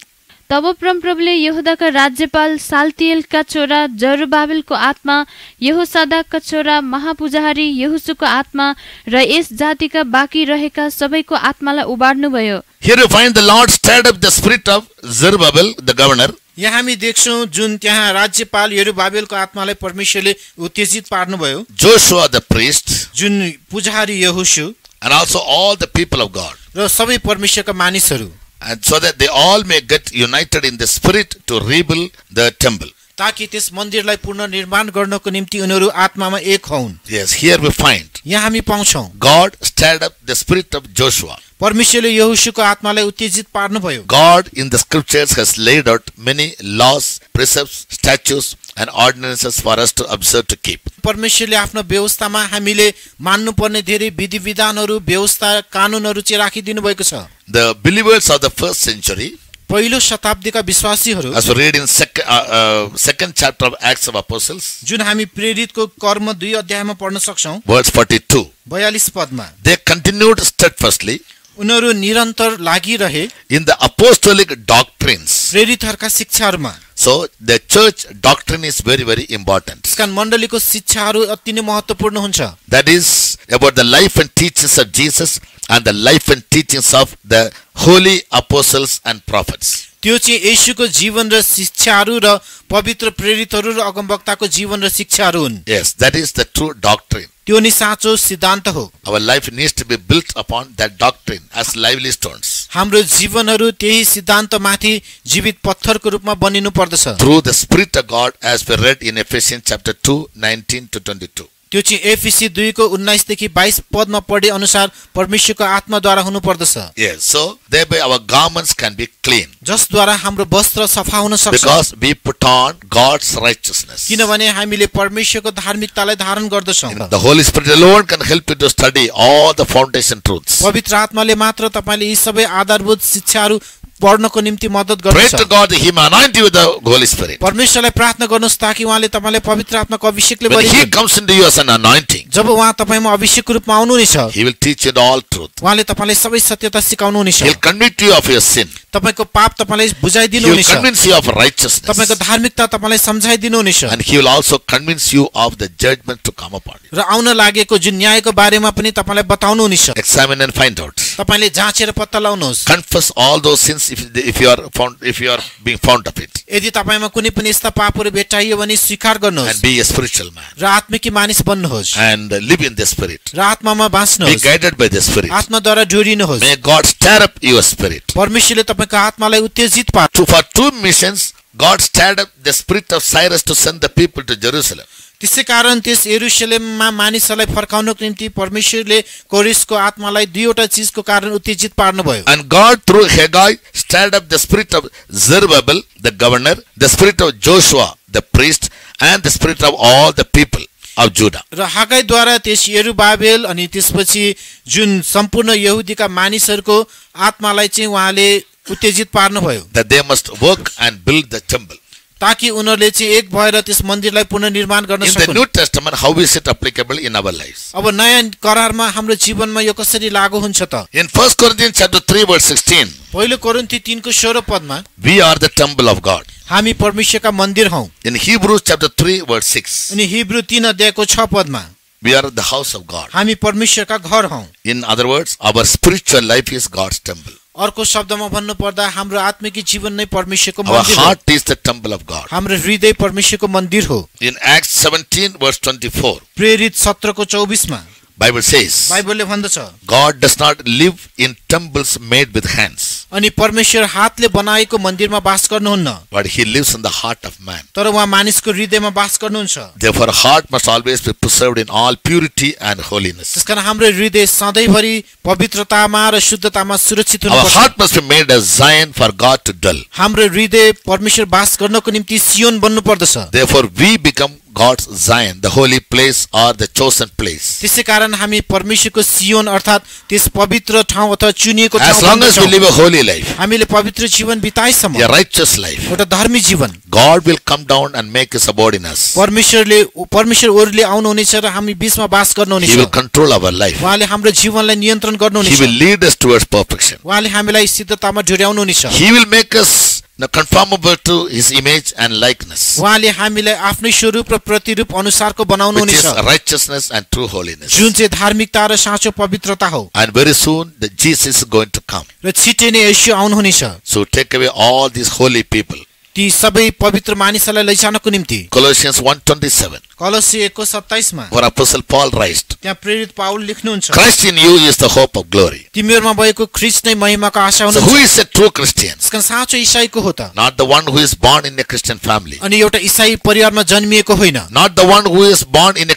Speaker 4: तब परमप्रभुले यहुदाका राज्यपाल साल्तियलका छोरा जरुबाबेलको आत्मा, यहोसादाकका छोरा महापुजारी यहोशुको आत्मा र यस जातिका बाँकी रहेका सबैको आत्मालाई उबार्नुभयो।
Speaker 1: Here you find the Lord stirred up the spirit of Zerubbabel, the governor.
Speaker 2: यहाँ हामी देख्छौं जुन त्यहाँ राज्यपाल यरुबाबेलको आत्मालाई परमेश्वरले उत्तेजित पार्नुभयो,
Speaker 1: Joshua the priest,
Speaker 2: जुन पुजारी यहोशु
Speaker 1: and also all the people of God.
Speaker 2: र सबै परमेश्वरका मानिसहरू,
Speaker 1: And so that they all may get united in the spirit to rebuild the temple.
Speaker 2: ताकि त्यस मन्दिरलाई पुनर्निर्माण गर्नको निम्ति उनीहरू आत्मामा एक हुन्।
Speaker 1: Yes, here we find
Speaker 2: यहाँ हामी पाउँछौं
Speaker 1: God stirred up the spirit of Joshua.
Speaker 2: परमेश्वरले यहोशुको आत्मालाई उत्तेजित पार्नुभयो।
Speaker 1: God in the scriptures has laid out many laws, precepts, statutes and ordinances for us to observe, to keep.
Speaker 2: परमेश्वरले आफ्नो व्यवस्थामा हामीले मान्नुपर्ने धेरै विधि विधानहरू, व्यवस्था, कानुनहरू चाहिँ राखिदिनु भएको छ।
Speaker 1: The believers of the first century,
Speaker 2: पहिलो शताब्दीका विश्वासीहरू,
Speaker 1: as we read in second chapter of Acts of Apostles,
Speaker 2: जुन हामी प्रेरितको कर्म 2 अध्यायमा पढ्न सक्छौं,
Speaker 1: verse 42,
Speaker 2: 42 पदमा,
Speaker 1: they continued steadfastly
Speaker 2: उनीहरू निरन्तर लागिरहे
Speaker 1: in the apostolic doctrines.
Speaker 2: प्रेरितहरूका शिक्षाहरूमा।
Speaker 1: So the church doctrine is very, very important.
Speaker 2: त्यसकारण मण्डलीको शिक्षाहरू अति नै महत्त्वपूर्ण हुन्छ।
Speaker 1: That is about the life and teachings of Jesus and the life and teachings of the holy apostles and prophets.
Speaker 2: त्यो चाहिँ येशूको जीवन र शिक्षाहरू र पवित्र प्रेरितहरू र अगमवक्ताको जीवन र शिक्षाहरू हुन्।
Speaker 1: Yes, that is the true doctrine.
Speaker 2: त्यो नि साँचो सिद्धान्त हो।
Speaker 1: Our life needs to be built upon that doctrine as lively stones.
Speaker 2: हाम्रो जीवनहरू त्यही सिद्धान्तमाथि जीवित पत्थरको रूपमा बनिनु पर्दछ।
Speaker 1: Through the Spirit of God, as we read in Ephesians chapter 2, 19 to 22.
Speaker 2: त्यो चाहिँ एफिसी 2 को 19 देखि 22 पदमा पढे अनुसार परमेश्वरको आत्माद्वारा हुनु पर्दछ।
Speaker 1: Yes, so thereby our garments can be clean.
Speaker 2: जसद्वारा हाम्रो वस्त्र सफा हुन सक्छ।
Speaker 1: Because we put on God's righteousness.
Speaker 2: किनभने हामीले परमेश्वरको धार्मिकतालाई धारण गर्दछौँ।
Speaker 1: The Holy Spirit alone can help you to study all the foundation truths.
Speaker 2: पवित्र आत्माले मात्र तपाईले यी सबै आधारभूत शिक्षाहरू पढ्नको निम्ति मद्दत
Speaker 1: Pray
Speaker 2: गर्दछ।
Speaker 1: to God that He may anoint you with the Holy Spirit.
Speaker 2: परमेश्वरलाई प्रार्थना गर्नुहोस् ताकि उहाँले तपाईलाई पवित्र आत्माको अभिषेकले
Speaker 1: When He
Speaker 2: भरिदिन्।
Speaker 1: comes into you as an anointing,
Speaker 2: जब उहाँ तपाईमा अभिषेकको रूपमा आउनुहुनेछ,
Speaker 1: He will teach you the all truth.
Speaker 2: उहाँले तपाईलाई सबै सत्यता सिकाउनुहुनेछ।
Speaker 1: He'll convict you of your sin.
Speaker 2: तपाईको पाप तपाईलाई
Speaker 1: He will
Speaker 2: बुझाइदिनुहुनेछ।
Speaker 1: convince you of righteousness.
Speaker 2: तपाईको धार्मिकता तपाईलाई सम्झाइदिनुहुनेछ।
Speaker 1: And He will also convince you of the judgment to come upon you.
Speaker 2: र आउन लागेको जुन न्यायको बारेमा पनि तपाईलाई बताउनुहुनेछ।
Speaker 1: Examine and find out.
Speaker 2: तपाईले जाँचेर पत्ता लगाउनुहोस्।
Speaker 1: Confess all those sins if you are being found of it.
Speaker 2: यदि तपाईमा कुनै पनि यस्ता पापहरू भेटाइयो भने स्वीकार
Speaker 1: And
Speaker 2: गर्नुहोस्
Speaker 1: be a spiritual man.
Speaker 2: र आत्मिकी मानिस बन्नुहोस्
Speaker 1: And live in the Spirit.
Speaker 2: र आत्मामा
Speaker 1: Be
Speaker 2: बाँच्नुहोस्।
Speaker 1: guided by the Spirit.
Speaker 2: आत्माद्वारा जोडिनुहोस्।
Speaker 1: May God stir up your spirit.
Speaker 2: परमेश्वरले तपाईँको आत्मालाई उत्तेजित पार्छ।
Speaker 1: For 2 missions, God stirred up the spirit of Cyrus to send the people to Jerusalem.
Speaker 2: त्यसै कारण त्यस यरुशलेममा मानिसहरूलाई फर्काउनको निम्ति परमेश्वरले कोरिसको आत्मालाई दुईवटा चीजको कारण उत्तेजित पार्नुभयो।
Speaker 1: And God through Haggai stirred up the spirit of Zerubbabel, the governor, the spirit of Joshua, the priest, and the spirit of all the people of Judah.
Speaker 2: र हागाईद्वारा त्यस यरुबाबेल अनि त्यसपछि जुन सम्पूर्ण यहुदीका मानिसहरूको आत्मालाई चाहिँ उहाँले उत्तेजित पार्नुभयो।
Speaker 1: That they must work and build the temple.
Speaker 2: ताकि उनीहरूले चाहिँ एक भएर त्यस मन्दिरलाई पुनर्निर्माण गर्न
Speaker 1: In the
Speaker 2: सकुन्।
Speaker 1: New Testament, how is it applicable in our lives?
Speaker 2: अब नयाँ करारमा हाम्रो जीवनमा यो कसरी लागू हुन्छ त?
Speaker 1: In 1 Corinthians chapter 3 verse 16,
Speaker 2: पहिलो कोरिन्थी 3 को 16 पदमा
Speaker 1: we are the temple of God.
Speaker 2: हामी परमेश्वरका मन्दिर हौं।
Speaker 1: In Hebrews chapter 3 verse 6,
Speaker 2: अनि हिब्रू 3 अध्यायको 6 पदमा
Speaker 1: we are the house of God.
Speaker 2: हामी परमेश्वरका घर हौं।
Speaker 1: In other words, our spiritual life is God's temple.
Speaker 2: अर्को शब्दमा भन्नु पर्दा हाम्रो आत्मिक जीवन नै परमेश्वरको
Speaker 1: Our
Speaker 2: मन्दिर हो।
Speaker 1: heart is the temple of God.
Speaker 2: हाम्रो हृदय परमेश्वरको मन्दिर हो।
Speaker 1: In Acts 17 verse 24,
Speaker 2: प्रेरित 17 को 24 मा
Speaker 1: Bible says,
Speaker 2: बाइबलले भन्दछ
Speaker 1: God does not live in temples made with hands,
Speaker 2: अनि परमेश्वर हातले बनाएको मन्दिरमा वास गर्नुहुन्न,
Speaker 1: but He lives in the heart of man.
Speaker 2: तर उहाँ मानिसको हृदयमा वास गर्नुहुन्छ।
Speaker 1: Therefore, heart must always be preserved in all purity and holiness.
Speaker 2: त्यसकारण हाम्रो हृदय सधैँभरि पवित्रतामा र शुद्धतामा सुरक्षित
Speaker 1: Our
Speaker 2: हुनुपर्छ।
Speaker 1: heart must be made as Zion for God to dwell.
Speaker 2: हाम्रो हृदय परमेश्वर वास गर्नको निम्ति सियोन बन्नु पर्दछ।
Speaker 1: Therefore, we become God's Zion, the holy place or the chosen place.
Speaker 2: त्यसै कारण हामी परमेश्वरको सियोन अर्थात् त्यस पवित्र ठाउँ अथवा चुनिएको ठाउँ
Speaker 1: As long as we
Speaker 2: बन्दछौँ।
Speaker 1: live a holy life,
Speaker 2: हामीले पवित्र जीवन बिताएसम्म
Speaker 1: a righteous life,
Speaker 2: एउटा धार्मिक जीवन
Speaker 1: God will come down and make His abode in us.
Speaker 2: परमेश्वर ओरले आउनुहुनेछ र हामी बीचमा वास गर्नुहुनेछ।
Speaker 1: He will control our life.
Speaker 2: उहाँले हाम्रो जीवनलाई नियन्त्रण
Speaker 1: He
Speaker 2: गर्नुहुनेछ।
Speaker 1: will lead us towards perfection.
Speaker 2: उहाँले हामीलाई सिद्धतामा डोर्याउनुहुनेछ।
Speaker 1: He will make us conformable to His image and likeness,
Speaker 2: उहाँले हामीलाई आफ्नै स्वरूप र प्रतिरूप अनुसारको
Speaker 1: which
Speaker 2: बनाउनुहुनेछ,
Speaker 1: is righteousness and true holiness.
Speaker 2: जुन चाहिँ धार्मिकता र साँचो पवित्रता हो।
Speaker 1: And very soon, the Jesus is going to come.
Speaker 2: र छिट्टै नै येशू आउनुहुनेछ।
Speaker 1: So take away all these holy people.
Speaker 2: ती सबै पवित्र मानिसहरूलाई लैजानको निम्ति
Speaker 1: Colossians 1:27,
Speaker 2: कलोसी 1:27 मा
Speaker 1: where Apostle Paul writes,
Speaker 2: त्यहाँ प्रेरित पाउल लेख्नुहुन्छ,
Speaker 1: Christ in you is the hope of glory.
Speaker 2: तिमीहरूमा भएको ख्रीष्ट नै महिमाको आशा
Speaker 1: So who
Speaker 2: हुनुहुन्छ।
Speaker 1: is a true Christian?
Speaker 2: त्यसकारण साँचो ईसाईको हो त,
Speaker 1: Not the one who is born in a Christian family.
Speaker 2: अनि एउटा ईसाई परिवारमा जन्मिएको होइन,
Speaker 1: Not the one who is born in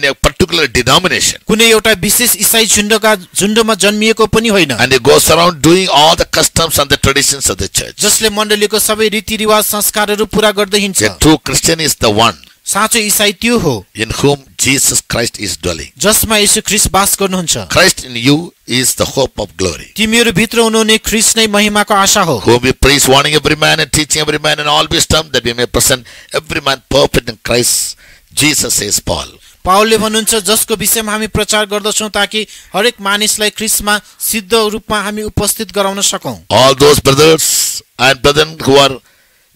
Speaker 1: a particular denomination.
Speaker 2: कुनै एउटा विशेष ईसाई झुण्डमा जन्मिएको पनि होइन,
Speaker 1: And he goes around doing all the customs and the traditions of the church.
Speaker 2: जसले मण्डलीको सबै रीतिरिवाज संस्कारहरू पूरा गर्दै हिँड्छ।
Speaker 1: A true Christian is the one
Speaker 2: साँचो ईसाई त्यो हो
Speaker 1: in whom Jesus Christ is dwelling.
Speaker 2: जसमा येशू ख्रीष्ट वास गर्नुहुन्छ।
Speaker 1: Christ in you is the hope of glory,
Speaker 2: तिमीहरू भित्र हुनुहुने ख्रीष्ट नै महिमाको आशा हो,
Speaker 1: whom we praise, warning every man and teaching every man in all wisdom, that we may present every man perfect in Christ Jesus, says Paul.
Speaker 2: पाउलले भन्नुहुन्छ जसको विषयमा हामी प्रचार गर्दछौँ ताकि हरेक मानिसलाई ख्रीष्टमा सिद्ध रूपमा हामी उपस्थित गराउन सकौँ।
Speaker 1: All those brothers and brethren who are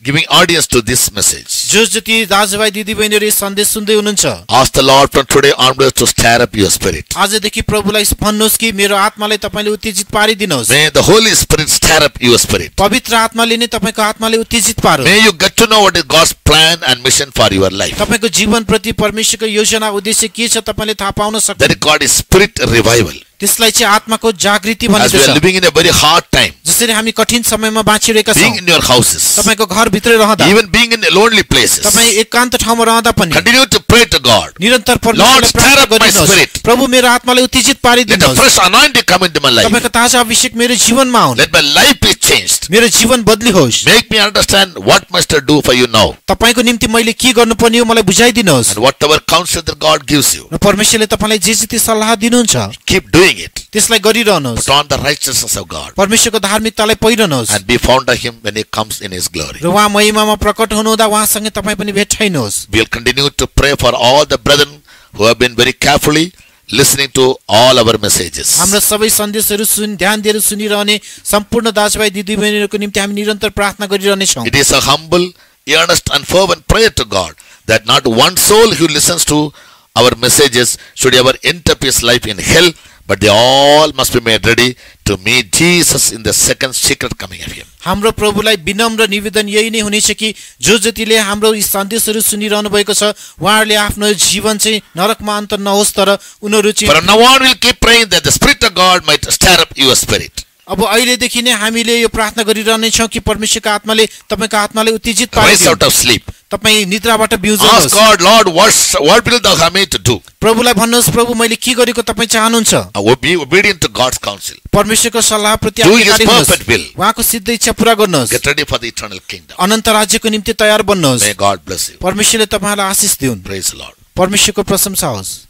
Speaker 1: giving audience to this message.
Speaker 2: जो जति दाजुभाइ दिदीबहिनीहरु यस सन्देश सुन्दै हुनुहुन्छ,
Speaker 1: Ask the Lord from today onwards to stir up your spirit.
Speaker 2: आजदेखि प्रभुलाई भन्नुहोस् कि मेरो आत्मालाई तपाईले उत्तेजित पारिदिनुहोस्।
Speaker 1: May the Holy Spirit stir up your spirit.
Speaker 2: पवित्र आत्माले नै तपाईको आत्मालाई उत्तेजित पारोस्।
Speaker 1: May you get to know what is God's plan and mission for your life.
Speaker 2: तपाईको जीवन प्रति परमेश्वरको योजना उद्देश्य के छ तपाईँले थाहा पाउन सक्नुहुन्छ।
Speaker 1: That is called is spirit revival.
Speaker 2: त्यसलाई चाहिँ आत्माको जागृति
Speaker 1: As we are
Speaker 2: भनिन्छ।
Speaker 1: living in a very hard time,
Speaker 2: जसरी हामी कठिन समयमा बाँचिरहेका
Speaker 1: being
Speaker 2: छौं,
Speaker 1: in your houses,
Speaker 2: तपाईको घर भित्र रहँदा,
Speaker 1: even being in lonely places,
Speaker 2: तपाई एकान्त ठाउँमा रहँदा पनि
Speaker 1: continue to pray to God.
Speaker 2: निरन्तर
Speaker 1: Lord,
Speaker 2: परमेश्वरलाई
Speaker 1: stir
Speaker 2: प्रार्थना
Speaker 1: up my
Speaker 2: गरिनुहोस्।
Speaker 1: spirit.
Speaker 2: प्रभु मेरो आत्मालाई उत्तेजित
Speaker 1: Let a
Speaker 2: पारिदिनुहोस्।
Speaker 1: fresh anointing come into my life.
Speaker 2: तपाईको ताजा अभिषेक मेरो जीवनमा आउन्।
Speaker 1: Let my life be changed.
Speaker 2: मेरो जीवन बदलिहोस्।
Speaker 1: Make me understand what must I do for you now.
Speaker 2: तपाईको निम्ति मैले के गर्नुपर्ने हो मलाई बुझाइदिनुहोस्।
Speaker 1: And whatever counsel that God gives you,
Speaker 2: र परमेश्वरले तपाईलाई जे जति सल्लाह दिनुहुन्छ,
Speaker 1: keep doing it.
Speaker 2: त्यसलाई गरिरहनुहोस्।
Speaker 1: Put on the righteousness of God
Speaker 2: परमेश्वरको धार्मिकतालाई पहिरनुहोस्
Speaker 1: and be found of Him when He comes in His glory.
Speaker 2: र उहाँ महिमामा प्रकट हुनुहुँदा उहाँसँगै तपाई पनि भेट्टाइनुहोस्।
Speaker 1: We'll continue to pray for all the brethren who have been very carefully listening to all our messages.
Speaker 2: हाम्रो सबै सन्देशहरू ध्यान दिएर सुनिरहने सम्पूर्ण दाजुभाइ दिदीबहिनीहरूको निम्ति हामी निरन्तर प्रार्थना गरिरहने छौं।
Speaker 1: It is a humble, earnest and fervent prayer to God that not one soul who listens to our messages should ever end up his life in hell, but they all must be made ready to meet Jesus in the second secret coming of Him.
Speaker 2: हाम्रो प्रभुलाई विनम्र निवेदन यही नै हुनेछ कि जो जतिले हाम्रो यी सन्देशहरू सुनिरहनु भएको छ, उहाँहरूले आफ्नो जीवन चाहिँ नरकमा अन्त नहोस्, तर उनीहरू चाहिँ
Speaker 1: From now on, we'll keep praying that the Spirit of God might stir up your spirit.
Speaker 2: अब अहिलेदेखि नै हामीले यो प्रार्थना गरिरहने छौं कि परमेश्वरको आत्माले तपाईको आत्मालाई उत्तेजित
Speaker 1: Rise
Speaker 2: पारिदियोस्।
Speaker 1: out of sleep.
Speaker 2: तपाई निद्राबाट
Speaker 1: Ask
Speaker 2: बिउजनुहोस्।
Speaker 1: God, Lord, what will thou have me to do?
Speaker 2: प्रभुलाई भन्नुहोस्, प्रभु मैले के गरेको तपाई चाहनुहुन्छ?
Speaker 1: Be obedient to God's counsel.
Speaker 2: परमेश्वरको सल्लाहप्रति
Speaker 1: Do His
Speaker 2: आज्ञाकारी हुनुहोस्।
Speaker 1: perfect will.
Speaker 2: उहाँको सिद्ध इच्छा पूरा गर्नुहोस्।
Speaker 1: Get ready for the eternal kingdom.
Speaker 2: अनन्त राज्यको निम्ति तयार बन्नुहोस्।
Speaker 1: May God bless you.
Speaker 2: परमेश्वरले तपाईलाई आशीष दिउन्।
Speaker 1: Praise the Lord.
Speaker 2: परमेश्वरको प्रशंसा होस्।